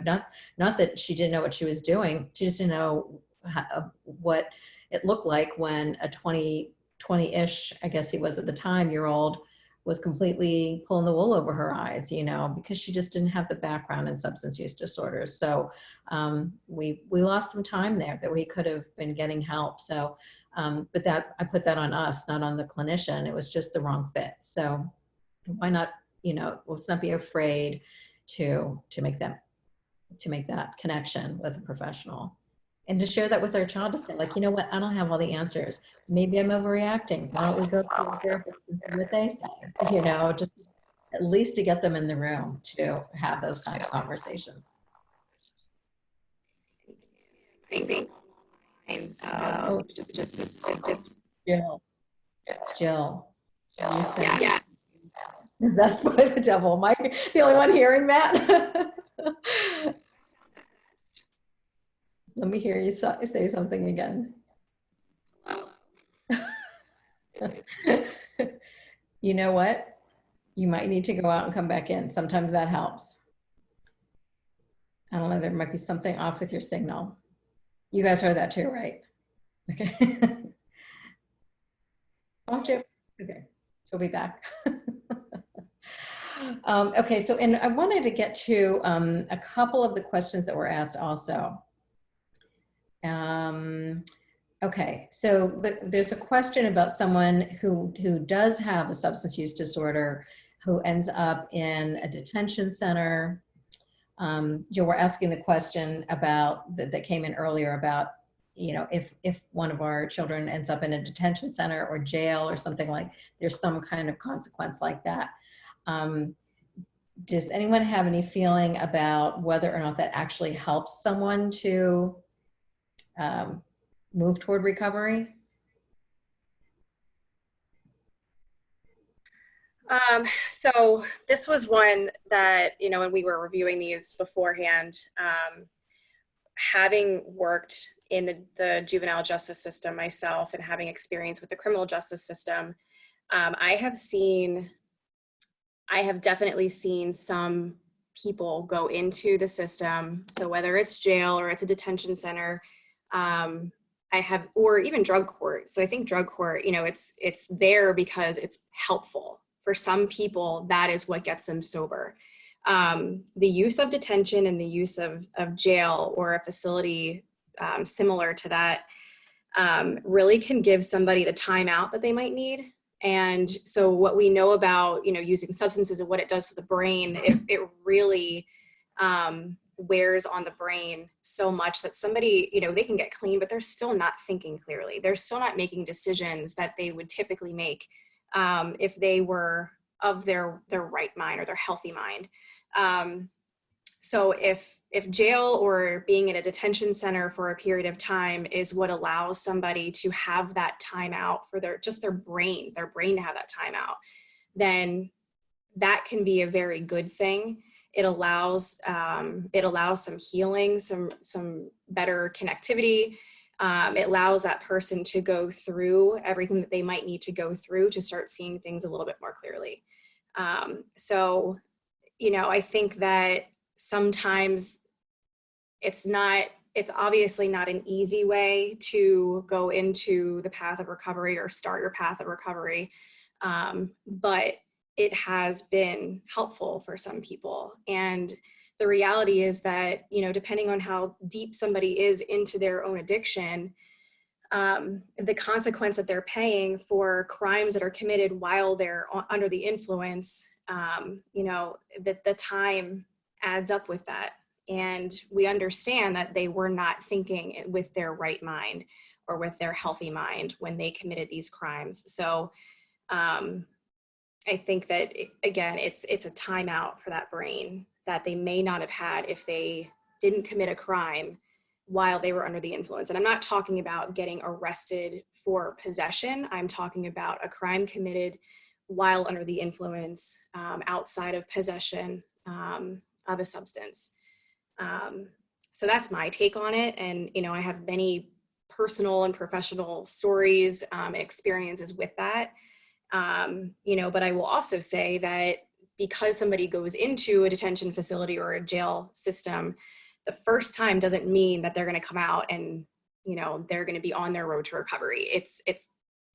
[SPEAKER 1] not that she didn't know what she was doing. She just didn't know what it looked like when a 20-ish, I guess he was at the time, year old, was completely pulling the wool over her eyes, you know, because she just didn't have the background in substance use disorders. So we lost some time there that we could have been getting help. So, but that, I put that on us, not on the clinician. It was just the wrong fit. So why not, you know, let's not be afraid to make that connection with a professional. And to share that with our child, to say, like, you know what, I don't have all the answers. Maybe I'm overreacting. Why don't we go to the therapist and see what they say? You know, just at least to get them in the room to have those kind of conversations.
[SPEAKER 2] I think
[SPEAKER 1] Jill, you said,
[SPEAKER 2] yeah.
[SPEAKER 1] is that by the devil? Am I the only one hearing that? Let me hear you say something again. You know what? You might need to go out and come back in. Sometimes that helps. I don't know, there might be something off with your signal. You guys heard that too, right? Okay. Won't you? Okay, she'll be back. Okay, so, and I wanted to get to a couple of the questions that were asked also. Okay, so there's a question about someone who does have a substance use disorder, who ends up in a detention center. Jill, we're asking the question about that came in earlier about, you know, if one of our children ends up in a detention center or jail or something, like there's some kind of consequence like that. Does anyone have any feeling about whether or not that actually helps someone to move toward recovery?
[SPEAKER 2] So this was one that, you know, when we were reviewing these beforehand, having worked in the juvenile justice system myself and having experience with the criminal justice system, I have definitely seen some people go into the system. So whether it's jail or it's a detention center, or even drug court. So I think drug court, you know, it's there because it's helpful. For some people, that is what gets them sober. The use of detention and the use of jail or a facility similar to that really can give somebody the timeout that they might need. And so what we know about, you know, using substances and what it does to the brain, it really wears on the brain so much that somebody, you know, they can get clean, but they're still not thinking clearly. They're still not making decisions that they would typically make if they were of their right mind or their healthy mind. So if jail or being in a detention center for a period of time is what allows somebody to have that time out for their brain to have that time out, then that can be a very good thing. It allows some healing, some better connectivity. It allows that person to go through everything that they might need to go through to start seeing things a little bit more clearly. So, you know, I think that sometimes it's obviously not an easy way to go into the path of recovery or start your path of recovery. But it has been helpful for some people. And the reality is that, you know, depending on how deep somebody is into their own addiction, the consequence that they're paying for crimes that are committed while they're under the influence, you know, that the time adds up with that. And we understand that they were not thinking with their right mind or with their healthy mind when they committed these crimes. So I think that, again, it's a timeout for that brain that they may not have had if they didn't commit a crime while they were under the influence. And I'm not talking about getting arrested for possession. I'm talking about a crime committed while under the influence, outside of possession of a substance. So that's my take on it. And, you know, I have many personal and professional stories, experiences with that. You know, but I will also say that because somebody goes into a detention facility or a jail system, the first time doesn't mean that they're going to come out and, you know, they're going to be on their road to recovery.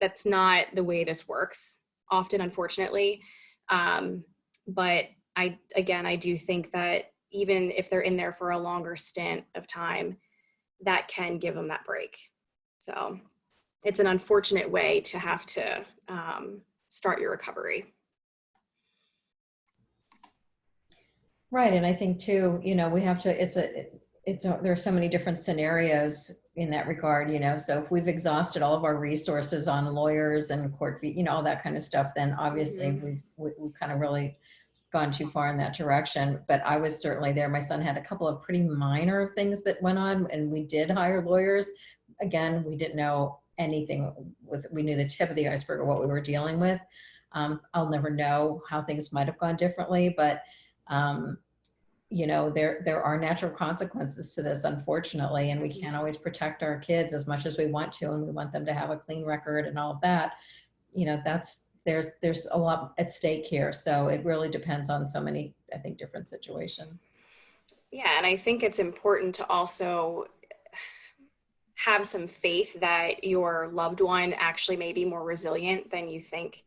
[SPEAKER 2] That's not the way this works often, unfortunately. But I do think that even if they're in there for a longer stint of time, that can give them that break. So it's an unfortunate way to have to start your recovery.
[SPEAKER 1] Right. And I think too, you know, we have to, there are so many different scenarios in that regard, you know, so if we've exhausted all of our resources on lawyers and court fee, you know, all that kind of stuff, then obviously we've kind of really gone too far in that direction. But I was certainly there. My son had a couple of pretty minor things that went on, and we did hire lawyers. Again, we didn't know anything we knew the tip of the iceberg of what we were dealing with. I'll never know how things might have gone differently, but you know, there are natural consequences to this, unfortunately, and we can't always protect our kids as much as we want to, and we want them to have a clean record and all of that. You know, there's a lot at stake here. So it really depends on so many, I think, different situations.
[SPEAKER 2] Yeah, and I think it's important to also have some faith that your loved one actually may be more resilient than you think,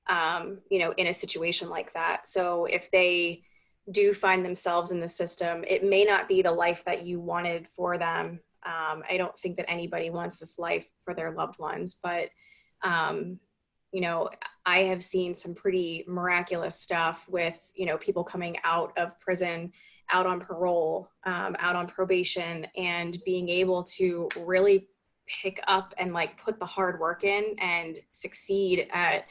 [SPEAKER 2] you know, in a situation like that. So if they do find themselves in the system, it may not be the life that you wanted for them. I don't think that anybody wants this life for their loved ones, but you know, I have seen some pretty miraculous stuff with, you know, people coming out of prison, out on parole, out on probation, and being able to really pick up and like put the hard work in and succeed at,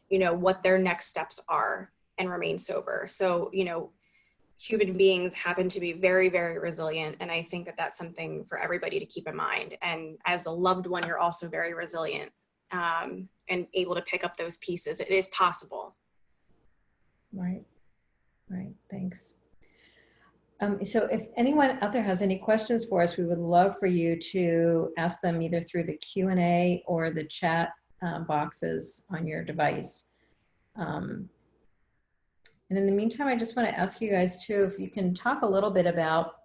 [SPEAKER 2] you know, what their next steps are and remain sober. So, you know, human beings happen to be very, very resilient. And I think that that's something for everybody to keep in mind. And as a loved one, you're also very resilient. And able to pick up those pieces. It is possible.
[SPEAKER 1] Right. Thanks. So if anyone out there has any questions for us, we would love for you to ask them either through the Q&A or the chat boxes on your device. And in the meantime, I just want to ask you guys too, if you can talk a little bit about,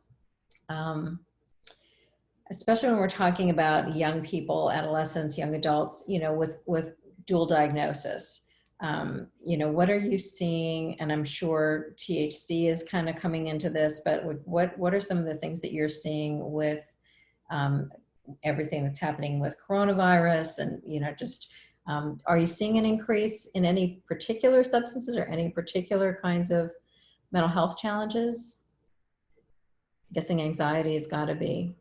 [SPEAKER 1] especially when we're talking about young people, adolescents, young adults, you know, with dual diagnosis, you know, what are you seeing? And I'm sure THC is kind of coming into this, but what are some of the things that you're seeing with everything that's happening with coronavirus? And, you know, just, are you seeing an increase in any particular substances or any particular kinds of mental health challenges? I'm guessing anxiety has got to be.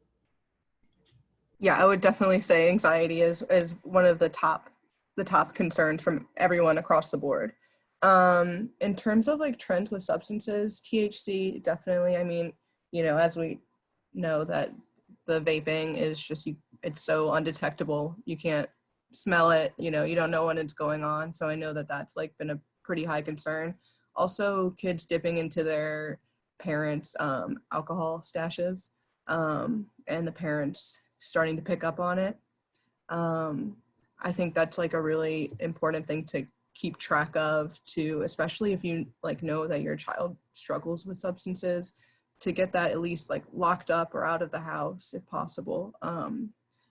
[SPEAKER 6] Yeah, I would definitely say anxiety is one of the top concerns from everyone across the board. In terms of like trends with substances, THC definitely, I mean, you know, as we know that the vaping is just, it's so undetectable. You can't smell it, you know, you don't know when it's going on. So I know that that's like been a pretty high concern. Also, kids dipping into their parents' alcohol stashes, and the parents starting to pick up on it. I think that's like a really important thing to keep track of too, especially if you like know that your child struggles with substances, to get that at least like locked up or out of the house if possible.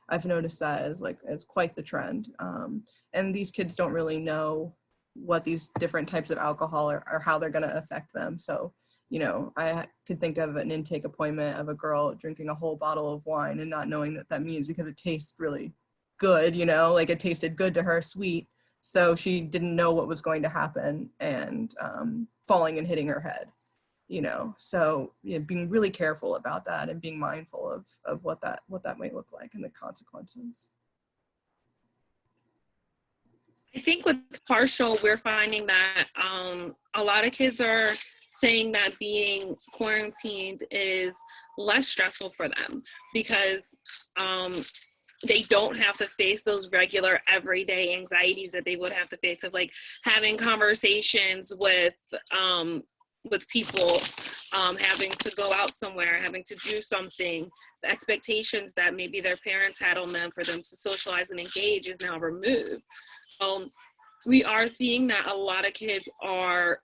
[SPEAKER 6] I've noticed that as quite the trend. And these kids don't really know what these different types of alcohol or how they're going to affect them. So, you know, I could think of an intake appointment of a girl drinking a whole bottle of wine and not knowing that that means because it tastes really good, you know, like it tasted good to her, sweet. So she didn't know what was going to happen and falling and hitting her head, you know. So, you know, being really careful about that and being mindful of what that might look like and the consequences.
[SPEAKER 7] I think with partial, we're finding that a lot of kids are saying that being quarantined is less stressful for them because they don't have to face those regular everyday anxieties that they would have to face of like having conversations with with people, having to go out somewhere, having to do something. The expectations that maybe their parents had on them for them to socialize and engage is now removed. We are seeing that a lot of kids are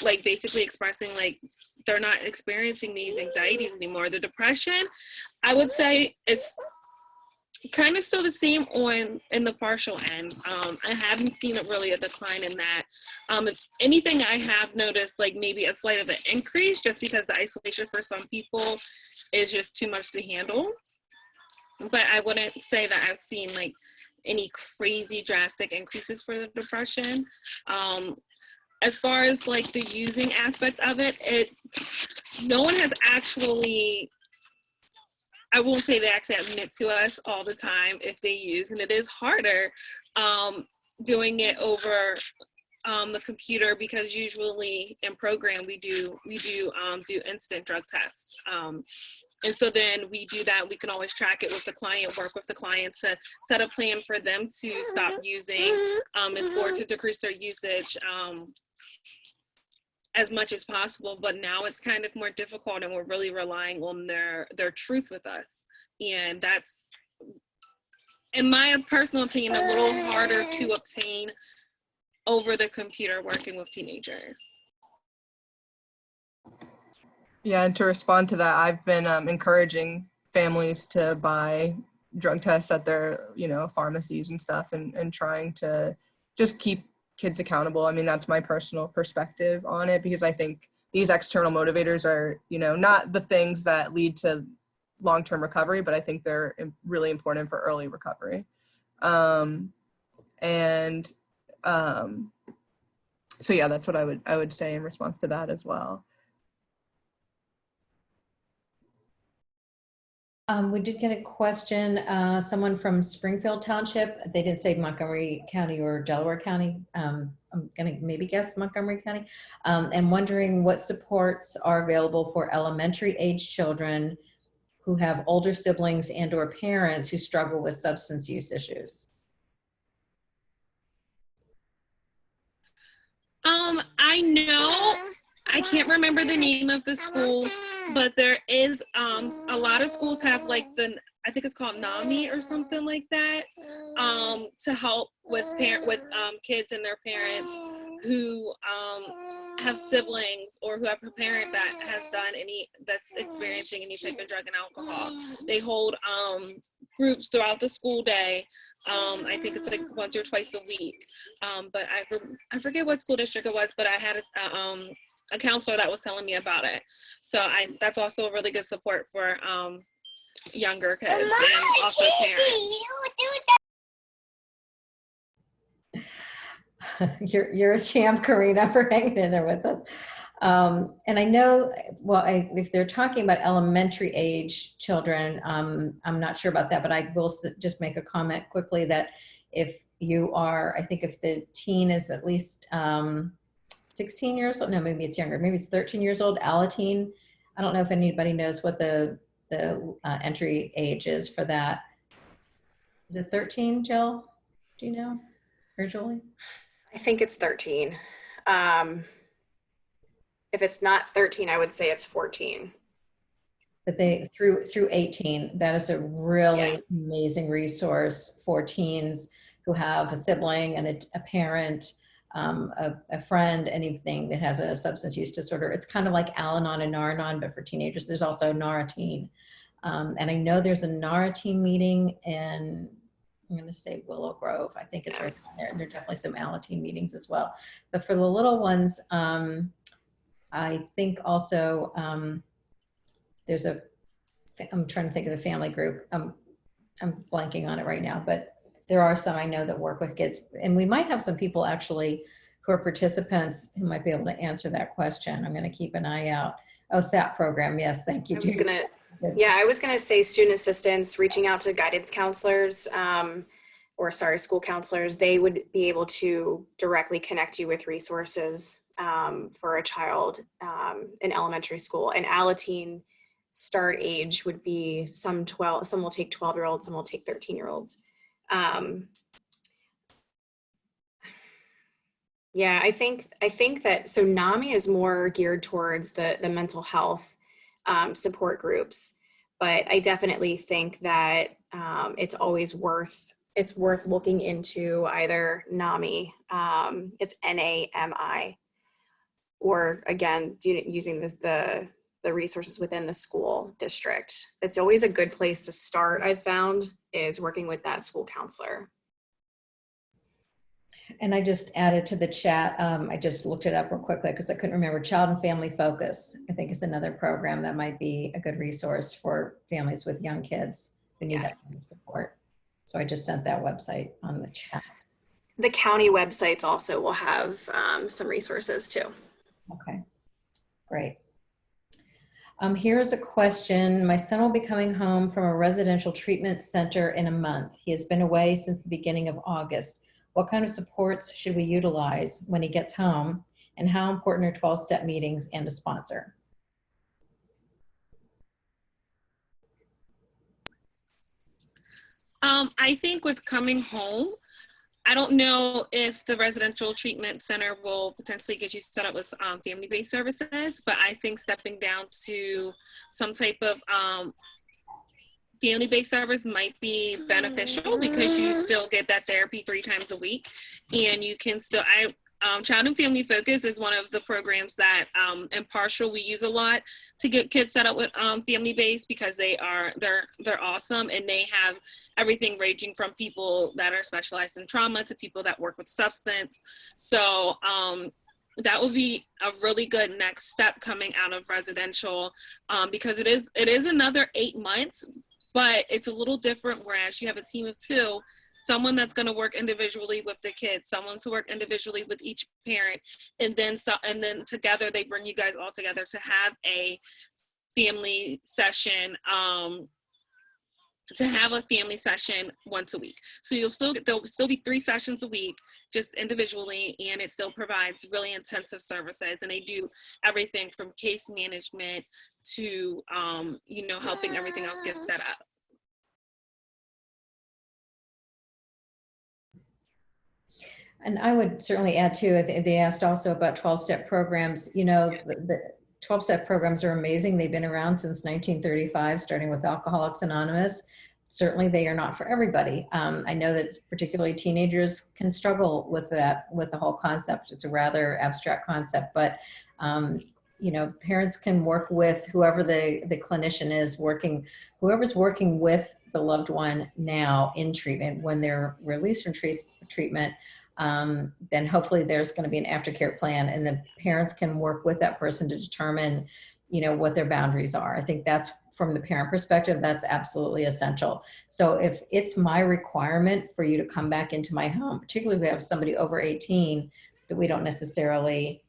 [SPEAKER 7] like basically expressing like they're not experiencing these anxieties anymore. The depression, I would say, is kind of still the same in the partial end. I haven't seen really a decline in that. If anything, I have noticed like maybe a slight of an increase, just because the isolation for some people is just too much to handle. But I wouldn't say that I've seen like any crazy drastic increases for the depression. As far as like the using aspect of it, no one has actually, I won't say they actually admit to us all the time if they use, and it is harder doing it over the computer, because usually in program we do instant drug tests. And so then we do that. We can always track it with the client, work with the client to set a plan for them to stop using or to decrease their usage as much as possible. But now it's kind of more difficult, and we're really relying on their truth with us. And that's, in my personal opinion, a little harder to obtain over the computer working with teenagers.
[SPEAKER 6] Yeah, and to respond to that, I've been encouraging families to buy drug tests at their, pharmacies and stuff, and trying to just keep kids accountable. I mean, that's my personal perspective on it, because I think these external motivators are, not the things that lead to long-term recovery, but I think they're really important for early recovery. So yeah, that's what I would say in response to that as well.
[SPEAKER 1] We did get a question, someone from Springfield Township. They didn't say Montgomery County or Delaware County. I'm gonna maybe guess Montgomery County, and wondering what supports are available for elementary age children who have older siblings and or parents who struggle with substance use issues.
[SPEAKER 7] I know, I can't remember the name of the school, but there is a lot of schools have like I think it's called NAMI or something like that, to help with kids and their parents who have siblings or who have a parent that has that's experiencing any type of drug and alcohol. They hold groups throughout the school day. I think it's like once or twice a week. But I forget what school district it was, but I had a counselor that was telling me about it. So that's also a really good support for younger kids and also parents.
[SPEAKER 1] You're a champ, Karina, for hanging in there with us. And I know, if they're talking about elementary age children, I'm not sure about that, but I will just make a comment quickly that if you are, I think if the teen is at least 16 years old, no, maybe it's younger, maybe it's 13 years old, Alateen. I don't know if anybody knows what the entry age is for that. Is it 13, Jill? Do you know? Or Julie?
[SPEAKER 2] I think it's 13. If it's not 13, I would say it's 14.
[SPEAKER 1] But they through 18, that is a really amazing resource for teens who have a sibling and a parent, a friend, anything that has a substance use disorder. It's kind of like Al-Anon and Nar-Anon, but for teenagers. There's also Narateen. And I know there's a Narateen meeting in, I'm going to say Willow Grove. I think it's right there. And there are definitely some Alateen meetings as well. But for the little ones, I think also there's I'm trying to think of the family group. I'm blanking on it right now, but there are some I know that work with kids. And we might have some people actually who are participants who might be able to answer that question. I'm going to keep an eye out. Oh, SAP program. Yes, thank you.
[SPEAKER 2] I was going to say student assistants, reaching out to guidance counselors, school counselors. They would be able to directly connect you with resources for a child in elementary school. And Alateen start age would be some will take 12-year-olds, some will take 13-year-olds. Yeah, I think that so NAMI is more geared towards the mental health support groups, but I definitely think that it's worth looking into either NAMI, it's NAMI, or again using the resources within the school district. It's always a good place to start. I've found is working with that school counselor.
[SPEAKER 1] And I just added to the chat, I just looked it up real quickly because I couldn't remember. Child and Family Focus, I think, is another program that might be a good resource for families with young kids who need that kind of support. So I just sent that website on the chat.
[SPEAKER 2] The county websites also will have some resources too.
[SPEAKER 1] Okay, great. Here's a question. My son will be coming home from a residential treatment center in a month. He has been away since the beginning of August. What kind of supports should we utilize when he gets home? And how important are 12-step meetings and a sponsor?
[SPEAKER 7] I think with coming home, I don't know if the residential treatment center will potentially get you set up with family-based services, but I think stepping down to some type of family-based service might be beneficial because you still get that therapy 3 times a week, and you can still, Child and Family Focus is one of the programs that Impartial we use a lot to get kids set up with family-based, because they're awesome, and they have everything ranging from people that are specialized in trauma to people that work with substance. So that would be a really good next step coming out of residential, because it is another 8 months, but it's a little different, whereas you have a team of 2, someone that's going to work individually with the kids, someone to work individually with each parent, and then together they bring you guys all together to have a family session, once a week. So there'll still be 3 sessions a week, just individually, and it still provides really intensive services, and they do everything from case management to helping everything else get set up.
[SPEAKER 1] And I would certainly add too, they asked also about 12-step programs. The 12-step programs are amazing. They've been around since 1935, starting with Alcoholics Anonymous. Certainly they are not for everybody. I know that particularly teenagers can struggle with that, with the whole concept. It's a rather abstract concept, but parents can work with whoever the clinician is whoever's working with the loved one now in treatment. When they're released from treatment, then hopefully there's going to be an aftercare plan, and the parents can work with that person to determine, what their boundaries are. I think that's, from the parent perspective, that's absolutely essential. So if it's my requirement for you to come back into my home, particularly if we have somebody over 18 that we don't necessarily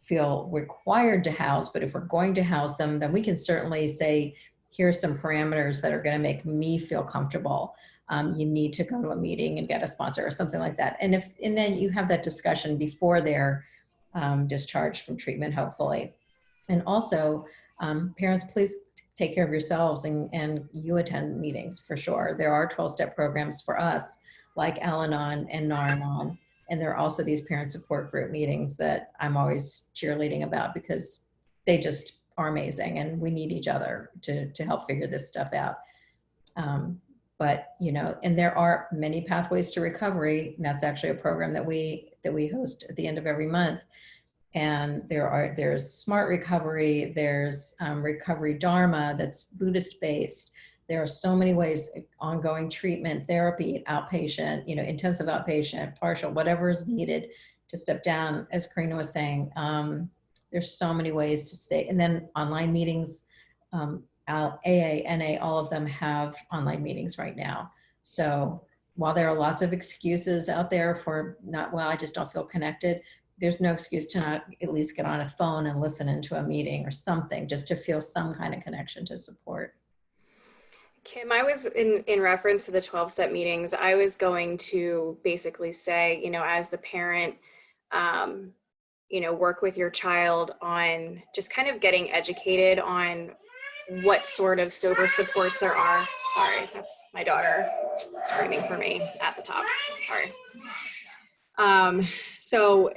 [SPEAKER 1] feel required to house, but if we're going to house them, then we can certainly say, here's some parameters that are going to make me feel comfortable. You need to go to a meeting and get a sponsor or something like that. And then you have that discussion before they're discharged from treatment, hopefully. And also, parents, please take care of yourselves, and you attend meetings for sure. There are 12-step programs for us, like Al-Anon and Nar-Anon. And there are also these parent support group meetings that I'm always cheerleading about, because they just are amazing, and we need each other to help figure this stuff out. But, and there are many pathways to recovery. And that's actually a program that we host at the end of every month. And there's Smart Recovery, there's Recovery Dharma that's Buddhist based. There are so many ways: ongoing treatment, therapy, outpatient, intensive outpatient, partial, whatever is needed to step down. As Karina was saying, there's so many ways to stay. And then online meetings, AA, NA, all of them have online meetings right now. So while there are lots of excuses out there for I just don't feel connected, there's no excuse to not at least get on a phone and listen into a meeting or something, just to feel some kind of connection to support.
[SPEAKER 2] Kim, I was in reference to the 12-step meetings, I was going to basically say, as the parent, work with your child on just kind of getting educated on what sort of sober supports there are. Sorry, that's my daughter screaming for me at the top. Sorry. So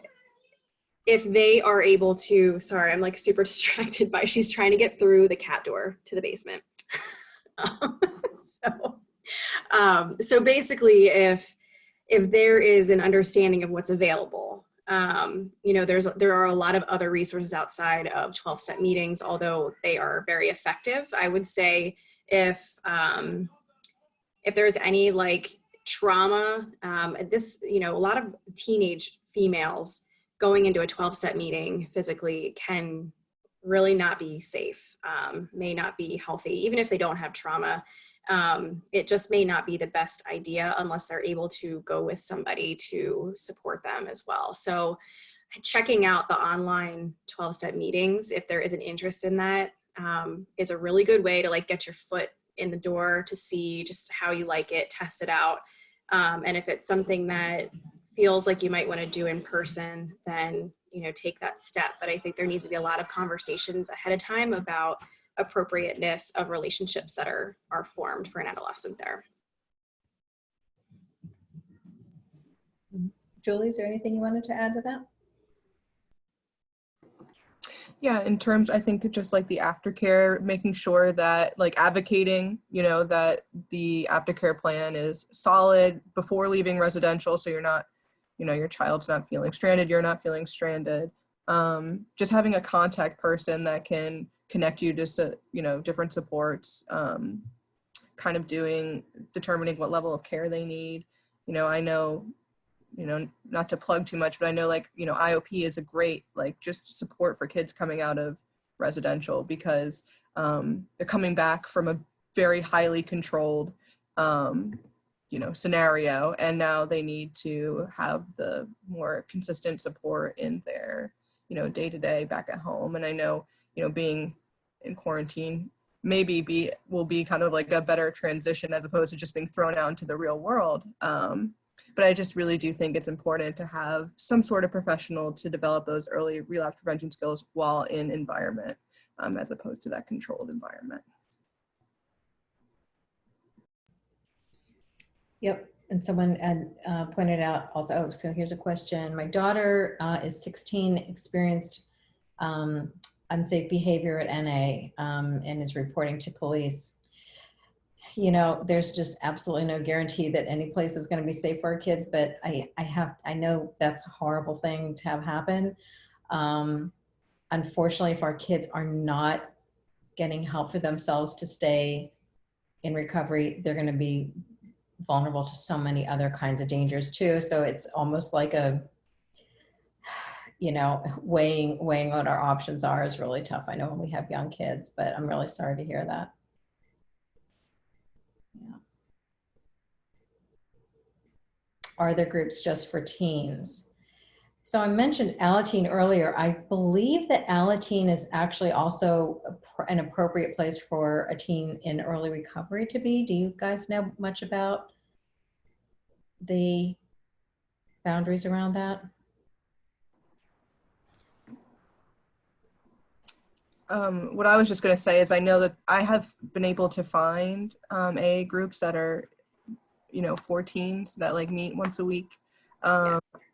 [SPEAKER 2] if they are able to, sorry, I'm like super distracted by, she's trying to get through the cat door to the basement. Um, so basically if there is an understanding of what's available, you know, there are a lot of other resources outside of 12-step meetings, although they are very effective. I would say if there's any like trauma, this, you know, a lot of teenage females going into a 12-step meeting physically can really not be safe, may not be healthy, even if they don't have trauma. It just may not be the best idea unless they're able to go with somebody to support them as well. So checking out the online 12-step meetings, if there is an interest in that, is a really good way to like get your foot in the door to see just how you like it, test it out. And if it's something that feels like you might want to do in person, then, you know, take that step. But I think there needs to be a lot of conversations ahead of time about appropriateness of relationships that are formed for an adolescent there.
[SPEAKER 1] Julie, is there anything you wanted to add to that?
[SPEAKER 6] Yeah, in terms, I think just like the aftercare, making sure that like advocating, you know, that the aftercare plan is solid before leaving residential, so you're not, you know, your child's not feeling stranded, you're not feeling stranded. Just having a contact person that can connect you to, you know, different supports, kind of determining what level of care they need. You know, I know, you know, not to plug too much, but I know like, you know, IOP is a great, like just support for kids coming out of residential because they're coming back from a very highly controlled, you know, scenario. And now they need to have the more consistent support in their, you know, day-to-day back at home. And I know, you know, being in quarantine will be kind of like a better transition as opposed to just being thrown out into the real world. But I just really do think it's important to have some sort of professional to develop those early relapse prevention skills while in environment, as opposed to that controlled environment.
[SPEAKER 1] Yep. And someone had pointed out also, so here's a question. My daughter is 16, experienced unsafe behavior at NA and is reporting to police. You know, there's just absolutely no guarantee that any place is going to be safe for our kids, but I know that's a horrible thing to have happen. Unfortunately, if our kids are not getting help for themselves to stay in recovery, they're going to be vulnerable to so many other kinds of dangers too. So it's almost like a, you know, weighing what our options are is really tough. I know when we have young kids, but I'm really sorry to hear that. Yeah. Are there groups just for teens? So I mentioned Alateen earlier. I believe that Alateen is actually also an appropriate place for a teen in early recovery to be. Do you guys know much about the boundaries around that?
[SPEAKER 6] What I was just going to say is I know that I have been able to find AA groups that are, you know, for teens that like meet once a week.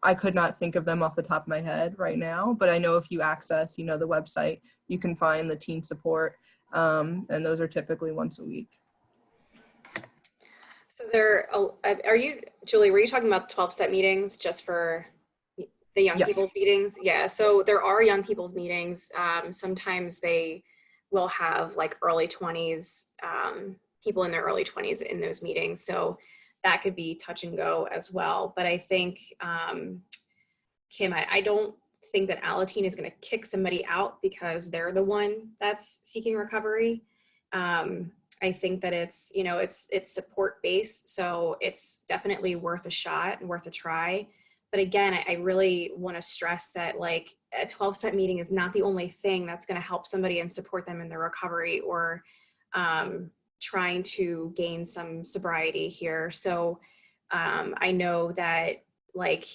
[SPEAKER 6] I could not think of them off the top of my head right now, but I know if you access, you know, the website, you can find the teen support, and those are typically once a week.
[SPEAKER 2] So are you, Julie, were you talking about 12-step meetings just for the young
[SPEAKER 6] Yes.
[SPEAKER 2] people's meetings? Yeah, so there are young people's meetings. Sometimes they will have like early 20s, people in their early 20s in those meetings. So that could be touch and go as well. But I think, Kim, I don't think that Alateen is going to kick somebody out because they're the one that's seeking recovery. I think that it's, you know, it's support based. So it's definitely worth a shot and worth a try. But again, I really want to stress that like a 12-step meeting is not the only thing that's going to help somebody and support them in their recovery or trying to gain some sobriety here. So I know that like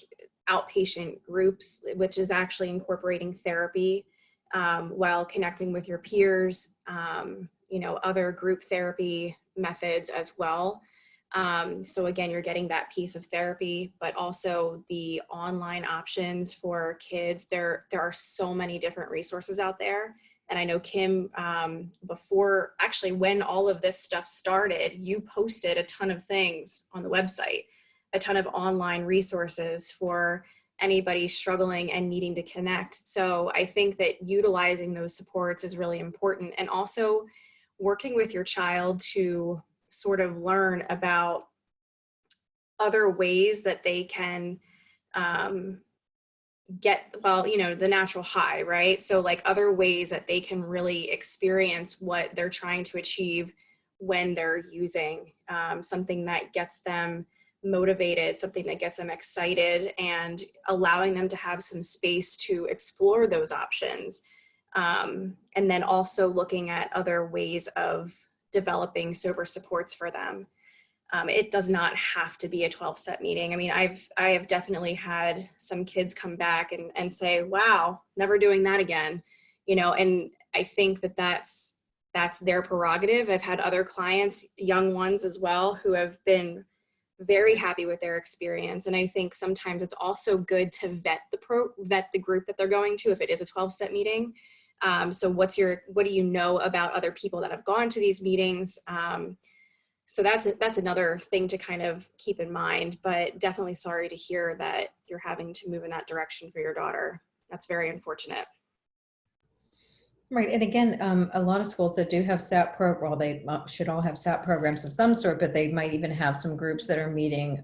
[SPEAKER 2] outpatient groups, which is actually incorporating therapy while connecting with your peers, you know, other group therapy methods as well. So again, you're getting that piece of therapy, but also the online options for kids. There are so many different resources out there. And I know Kim, before, actually when all of this stuff started, you posted a ton of things on the website, a ton of online resources for anybody struggling and needing to connect. So I think that utilizing those supports is really important, and also working with your child to sort of learn about other ways that they can get, well, you know, the natural high, right? So like other ways that they can really experience what they're trying to achieve when they're using something that gets them motivated, something that gets them excited, and allowing them to have some space to explore those options. And then also looking at other ways of developing sober supports for them. It does not have to be a 12-step meeting. I mean, I have definitely had some kids come back and say, wow, never doing that again, you know, and I think that that's their prerogative. I've had other clients, young ones as well, who have been very happy with their experience. And I think sometimes it's also good to vet the group that they're going to, if it is a 12-step meeting. So what do you know about other people that have gone to these meetings? So that's another thing to kind of keep in mind, but definitely sorry to hear that you're having to move in that direction for your daughter. That's very unfortunate.
[SPEAKER 1] Right, and again, a lot of schools that do have SAP well, they should all have SAP programs of some sort, but they might even have some groups that are meeting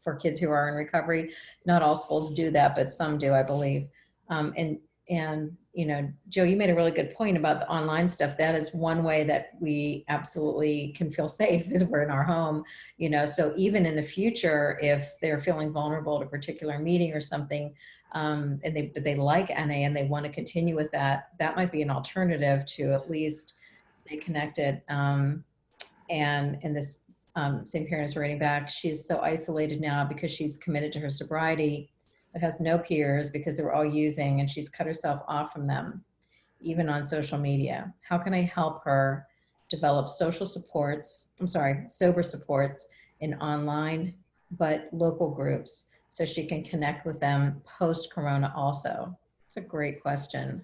[SPEAKER 1] for kids who are in recovery. Not all schools do that, but some do, I believe. And you know, Joe, you made a really good point about the online stuff. That is one way that we absolutely can feel safe, is we're in our home, you know. So even in the future, if they're feeling vulnerable to a particular meeting or something, and they like NA and they want to continue with that, that might be an alternative to at least stay connected. And this same parent is writing back, she's so isolated now because she's committed to her sobriety, but has no peers because they were all using, and she's cut herself off from them, even on social media. How can I help her develop sober supports in online but local groups so she can connect with them post-corona also? It's a great question.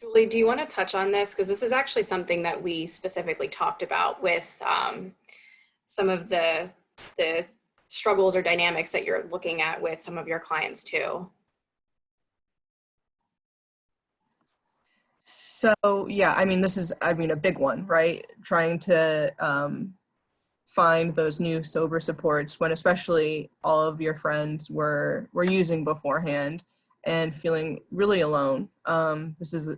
[SPEAKER 2] Julie, do you want to touch on this? Because this is actually something that we specifically talked about with some of the struggles or dynamics that you're looking at with some of your clients too.
[SPEAKER 6] So yeah, I mean, this is, I mean, a big one, right? Trying to find those new sober supports when especially all of your friends were using beforehand and feeling really alone. This is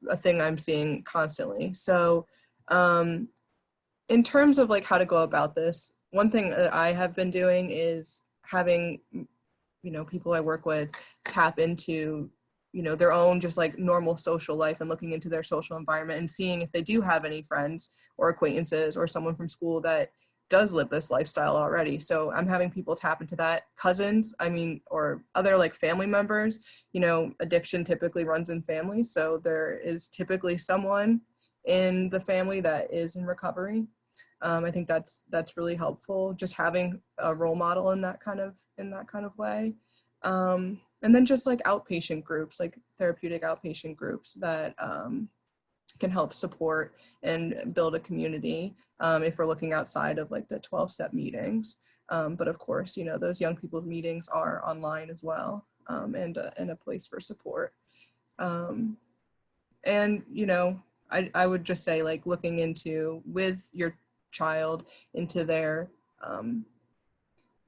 [SPEAKER 6] a thing I'm seeing constantly. So in terms of like how to go about this, one thing that I have been doing is having, you know, people I work with tap into, you know, their own just like normal social life and looking into their social environment and seeing if they do have any friends or acquaintances or someone from school that does live this lifestyle already. So I'm having people tap into that, cousins, I mean, or other like family members. You know, addiction typically runs in families, so there is typically someone in the family that is in recovery. I think that's really helpful, just having a role model in that kind of way. And then just like outpatient groups, like therapeutic outpatient groups that can help support and build a community if we're looking outside of like the 12-step meetings. But of course, you know, those young people's meetings are online as well, and a place for support. And, you know, I would just say like looking into with your child into their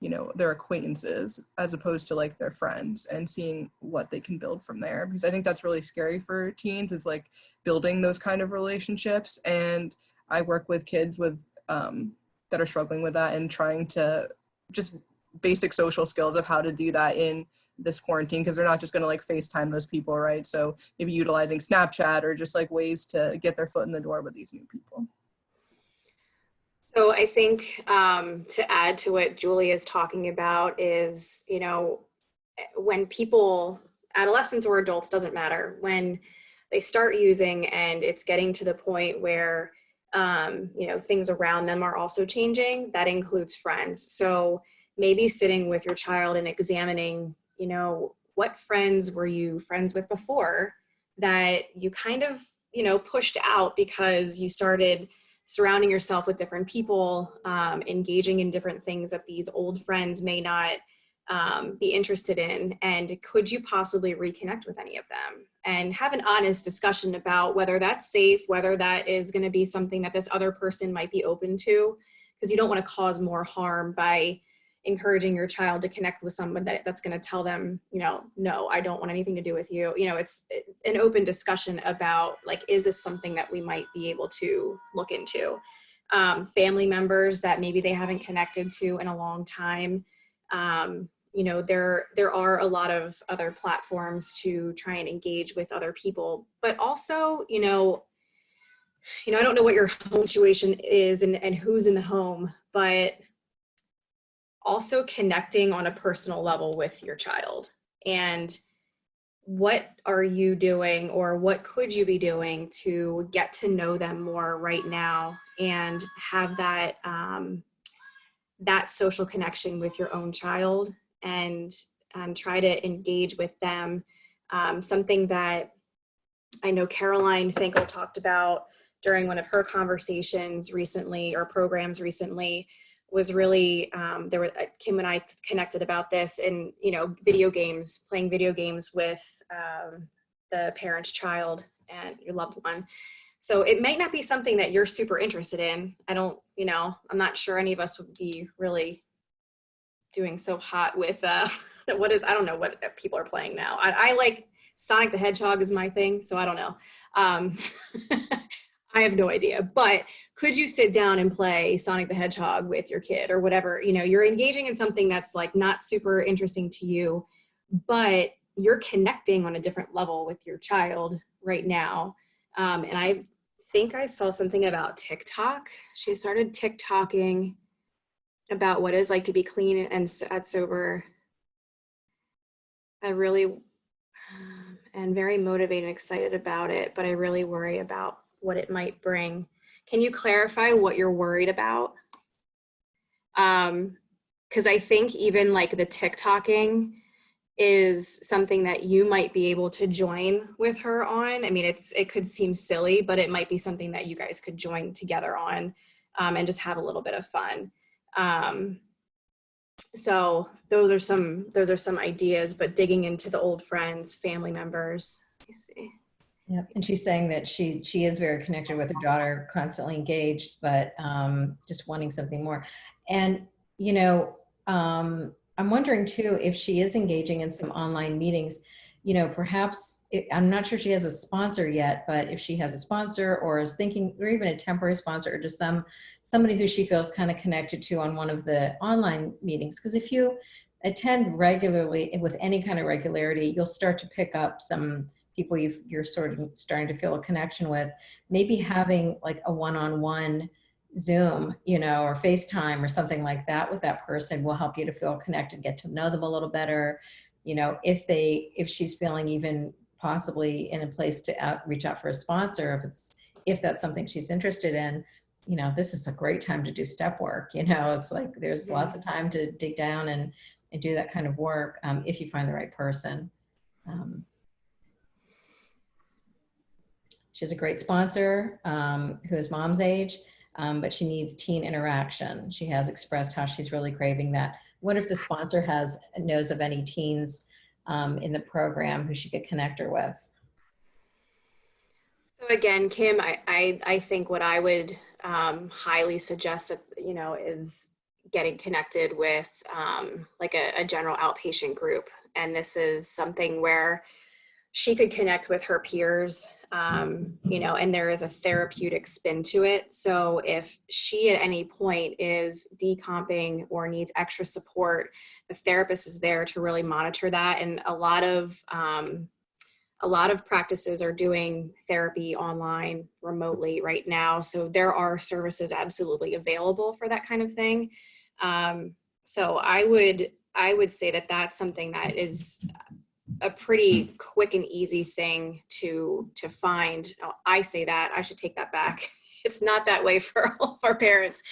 [SPEAKER 6] you know, their acquaintances as opposed to like their friends, and seeing what they can build from there, because I think that's really scary for teens, is like building those kind of relationships. And I work with kids with that are struggling with that and trying to just basic social skills of how to do that in this quarantine, because they're not just going to like FaceTime those people, right? So maybe utilizing Snapchat or just like ways to get their foot in the door with these new people.
[SPEAKER 2] So I think to add to what Julie is talking about is, you know, when people, adolescents or adults, doesn't matter, when they start using and it's getting to the point where things around them are also changing. That includes friends. So maybe sitting with your child and examining, what friends were you friends with before that you kind of, pushed out because you started surrounding yourself with different people, engaging in different things that these old friends may not be interested in. And could you possibly reconnect with any of them and have an honest discussion about whether that's safe, whether that is going to be something that this other person might be open to, because you don't want to cause more harm by encouraging your child to connect with someone that's going to tell them, no, I don't want anything to do with you. It's an open discussion about, like, is this something that we might be able to look into? Family members that maybe they haven't connected to in a long time. There are a lot of other platforms to try and engage with other people, but also, I don't know what your home situation is and who's in the home, but also connecting on a personal level with your child. And what are you doing, or what could you be doing to get to know them more right now and have that, that social connection with your own child, and try to engage with them. Something that I know Caroline Finkel talked about during one of her conversations recently, or programs recently, was really, Kim and I connected about this, and, playing video games with the parent's child and your loved one. So it might not be something that you're super interested in. I'm not sure any of us would be really doing so hot with, I don't know what people are playing now. I like Sonic the Hedgehog is my thing, so I don't know. I have no idea, but could you sit down and play Sonic the Hedgehog with your kid or whatever? You're engaging in something that's like not super interesting to you, but you're connecting on a different level with your child right now. And I think I saw something about TikTok. She started TikToking about what it's like to be clean and sober. I really am very motivated and excited about it, but I really worry about what it might bring. Can you clarify what you're worried about? Because I think even like the TikToking is something that you might be able to join with her on. I mean, it could seem silly, but it might be something that you guys could join together on, and just have a little bit of fun. So those are some ideas, but digging into the old friends, family members. Let me see.
[SPEAKER 1] Yeah, and she's saying that she is very connected with her daughter, constantly engaged, but just wanting something more. And I'm wondering too, if she is engaging in some online meetings, perhaps I'm not sure she has a sponsor yet, but if she has a sponsor or is thinking, or even a temporary sponsor, or just somebody who she feels kind of connected to on one of the online meetings, because if you attend regularly with any kind of regularity, you'll start to pick up some people you're sort of starting to feel a connection with. Maybe having like a one-on-one Zoom, or FaceTime or something like that with that person will help you to feel connected, get to know them a little better. If she's feeling even possibly in a place to reach out for a sponsor, if that's something she's interested in, this is a great time to do step work. It's like there's lots of time to dig down and do that kind of work, if you find the right person. She has a great sponsor who is mom's age, but she needs teen interaction. She has expressed how she's really craving that. I wonder if the sponsor knows of any teens in the program who she could connect her with.
[SPEAKER 2] So again, Kim, I think what I would highly suggest that, is getting connected with like a general outpatient group. And this is something where she could connect with her peers, and there is a therapeutic spin to it. So if she at any point is decomping or needs extra support, the therapist is there to really monitor that. And a lot of practices are doing therapy online remotely right now. So there are services absolutely available for that kind of thing. So I would say that that's something that is a pretty quick and easy thing to find. I say that, I should take that back. it's not that way for all of our parents.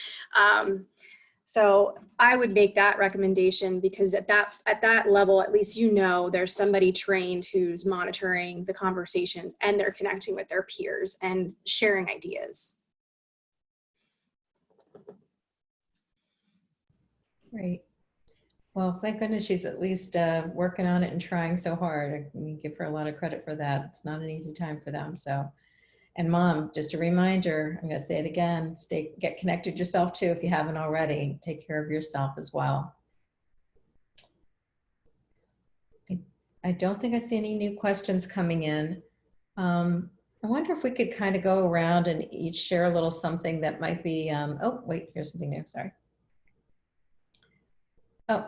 [SPEAKER 2] So I would make that recommendation, because at that level, at least, you know, there's somebody trained who's monitoring the conversations, and they're connecting with their peers and sharing ideas.
[SPEAKER 1] Great. Well, thank goodness she's at least working on it and trying so hard. I give her a lot of credit for that. It's not an easy time for them. So, and Mom, just a reminder, I'm going to say it again, get connected yourself too if you haven't already. Take care of yourself as well. I don't think I see any new questions coming in. I wonder if we could kind of go around and each share a little something that might be, oh, wait, here's something new, sorry. Oh,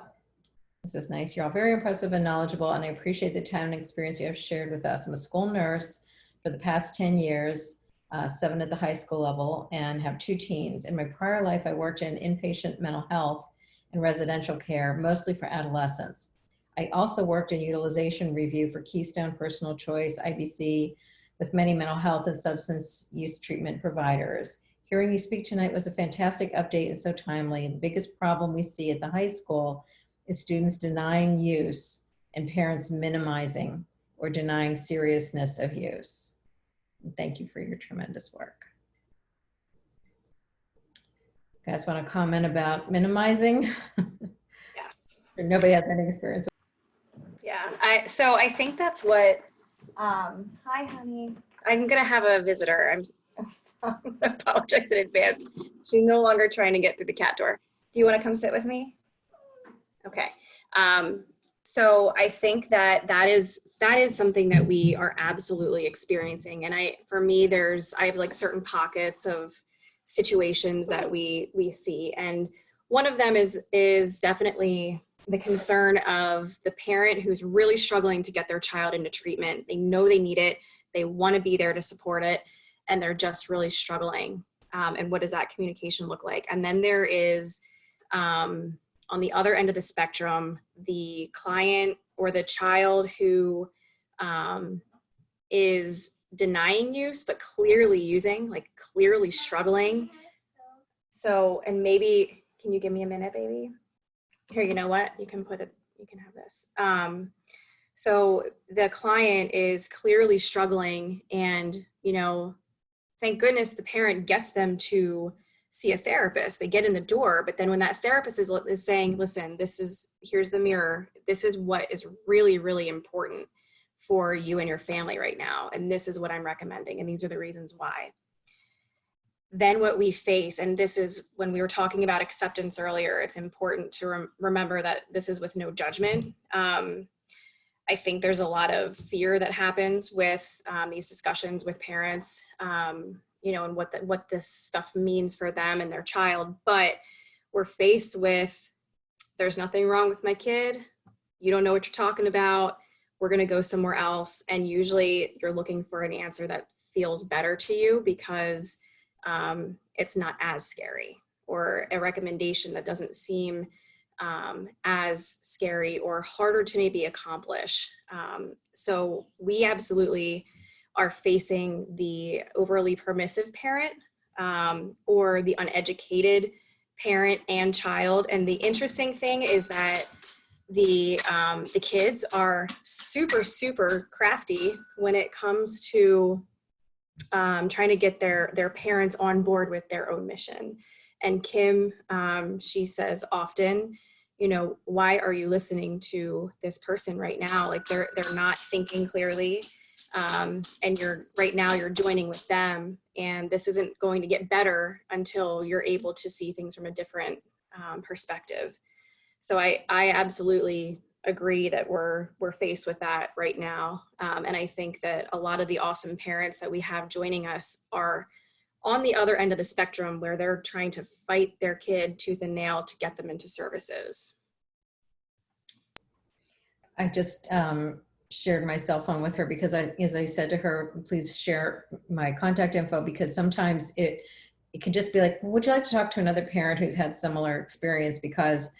[SPEAKER 1] this is nice. You're all very impressive and knowledgeable, and I appreciate the time and experience you have shared with us. I'm a school nurse for the past 10 years, 7 at the high school level, and have 2 teens. In my prior life, I worked in inpatient mental health and residential care, mostly for adolescents. I also worked in utilization review for Keystone Personal Choice, IBC, with many mental health and substance use treatment providers. Hearing you speak tonight was a fantastic update and so timely. The biggest problem we see at the high school is students denying use and parents minimizing or denying seriousness of use. And thank you for your tremendous work. You guys want to comment about minimizing?
[SPEAKER 2] Yes.
[SPEAKER 1] Nobody has any experience.
[SPEAKER 2] Yeah, so I think that's what, hi honey, I'm gonna have a visitor. I'm gonna apologize in advance. She's no longer trying to get through the cat door. Do you wanna come sit with me? Okay, so I think that is something that we are absolutely experiencing. And for me, I have like certain pockets of situations that we see. And one of them is definitely the concern of the parent who's really struggling to get their child into treatment. They know they need it. They want to be there to support it, and they're just really struggling. And what does that communication look like? And then there is, on the other end of the spectrum, the client or the child who is denying use, but clearly using, like clearly struggling. So, and maybe, can you give me a minute, baby? Here, you know what? You can have this. So the client is clearly struggling, and, you know, thank goodness the parent gets them to see a therapist. They get in the door, but then when that therapist is saying, listen, here's the mirror. This is what is really, really important for you and your family right now. And this is what I'm recommending. And these are the reasons why. Then what we face, and this is when we were talking about acceptance earlier, it's important to remember that this is with no judgment. I think there's a lot of fear that happens with these discussions with parents, you know, and what this stuff means for them and their child. But we're faced with, there's nothing wrong with my kid. You don't know what you're talking about. We're going to go somewhere else. And usually you're looking for an answer that feels better to you, because it's not as scary, or a recommendation that doesn't seem as scary or harder to maybe accomplish. So we absolutely are facing the overly permissive parent, or the uneducated parent and child. And the interesting thing is that the kids are super, super crafty when it comes to trying to get their parents on board with their own mission. And Kim, she says often, you know, why are you listening to this person right now? Like they're not thinking clearly, and right now you're joining with them, and this isn't going to get better until you're able to see things from a different perspective. So I absolutely agree that we're faced with that right now. And I think that a lot of the awesome parents that we have joining us are on the other end of the spectrum, where they're trying to fight their kid tooth and nail to get them into services. I just shared my cell phone with her because as I said to her, please share my contact info, because sometimes it can just be like, would you like to talk to another parent who's had similar experience? Because,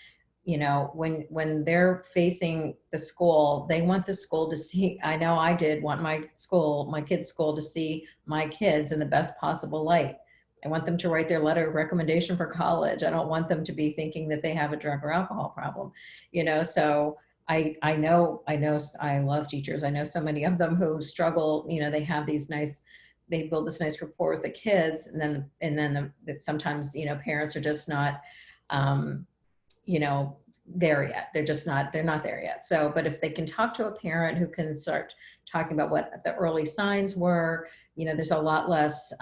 [SPEAKER 2] you know, when they're facing the school, they want the school to see, I know I did want my kids' school to see my kids in the best possible light.
[SPEAKER 1] I want them to write their letter of recommendation for college. I don't want them to be thinking that they have a drug or alcohol problem, you know. So I love teachers. I know so many of them who struggle, you know, they build this nice rapport with the kids, and then that sometimes, you know, parents are just not, you know, there yet. They're not there yet. So, but if they can talk to a parent who can start talking about what the early signs were, you know, there's a lot less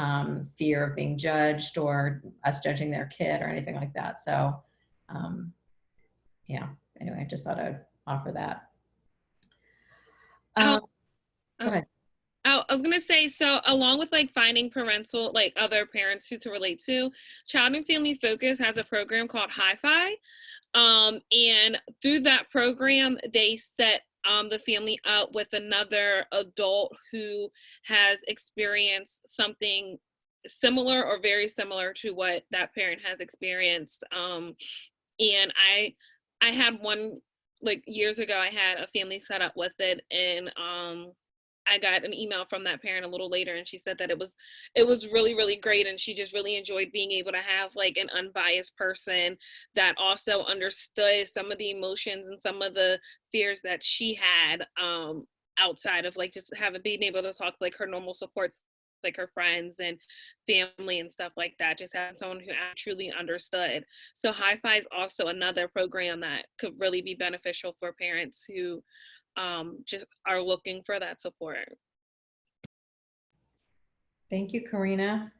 [SPEAKER 1] fear of being judged or us judging their kid or anything like that. So, yeah, anyway, I just thought I'd offer that.
[SPEAKER 7] Oh,
[SPEAKER 1] Go ahead.
[SPEAKER 7] Oh, I was gonna say, so along with like finding parental, like other parents who to relate to, Child and Family Focus has a program called Hi-Fi. And through that program, they set the family up with another adult who has experienced something similar or very similar to what that parent has experienced. And I had one, like years ago, I had a family set up with it, and I got an email from that parent a little later, and she said that it was really, really great, and she just really enjoyed being able to have like an unbiased person that also understood some of the emotions and some of the fears that she had, outside of like just being able to talk like her normal supports, like her friends and family and stuff like that, just having someone who truly understood. So Hi-Fi is also another program that could really be beneficial for parents who just are looking for that support.
[SPEAKER 1] Thank you, Karina.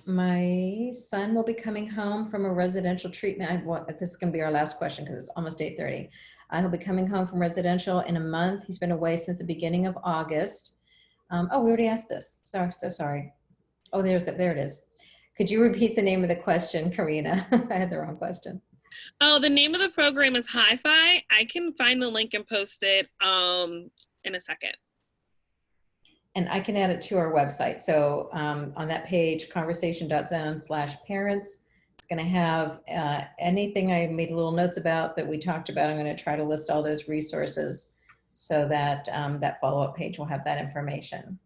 [SPEAKER 1] My son will be coming home from a residential treatment. This is going to be our last question because it's almost 8:30. He'll be coming home from residential in a month. He's been away since the beginning of August. Oh, we already asked this. Sorry, so sorry. Oh, there it is. Could you repeat the name of the question, Karina? I had the wrong question.
[SPEAKER 7] Oh, the name of the program is Hi-Fi. I can find the link and post it in a second.
[SPEAKER 1] And I can add it to our website. So on that page, conversation.zone/parents, it's going to have anything I made little notes about that we talked about. I'm going to try to list all those resources so that that follow-up page will have that information.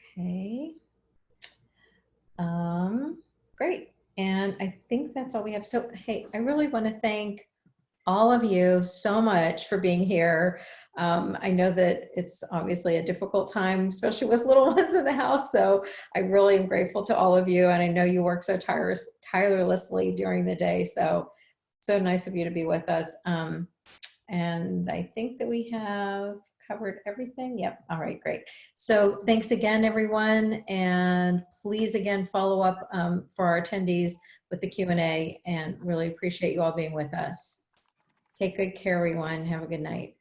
[SPEAKER 1] Okay. Great. And I think that's all we have. So, hey, I really want to thank all of you so much for being here. I know that it's obviously a difficult time, especially with little ones in the house. So I really am grateful to all of you. And I know you work so tirelessly during the day. So nice of you to be with us. And I think that we have covered everything. Yep. All right, great. So thanks again, everyone. And please, again, follow up for our attendees with the Q&A, and really appreciate you all being with us. Take good care, everyone. Have a good night.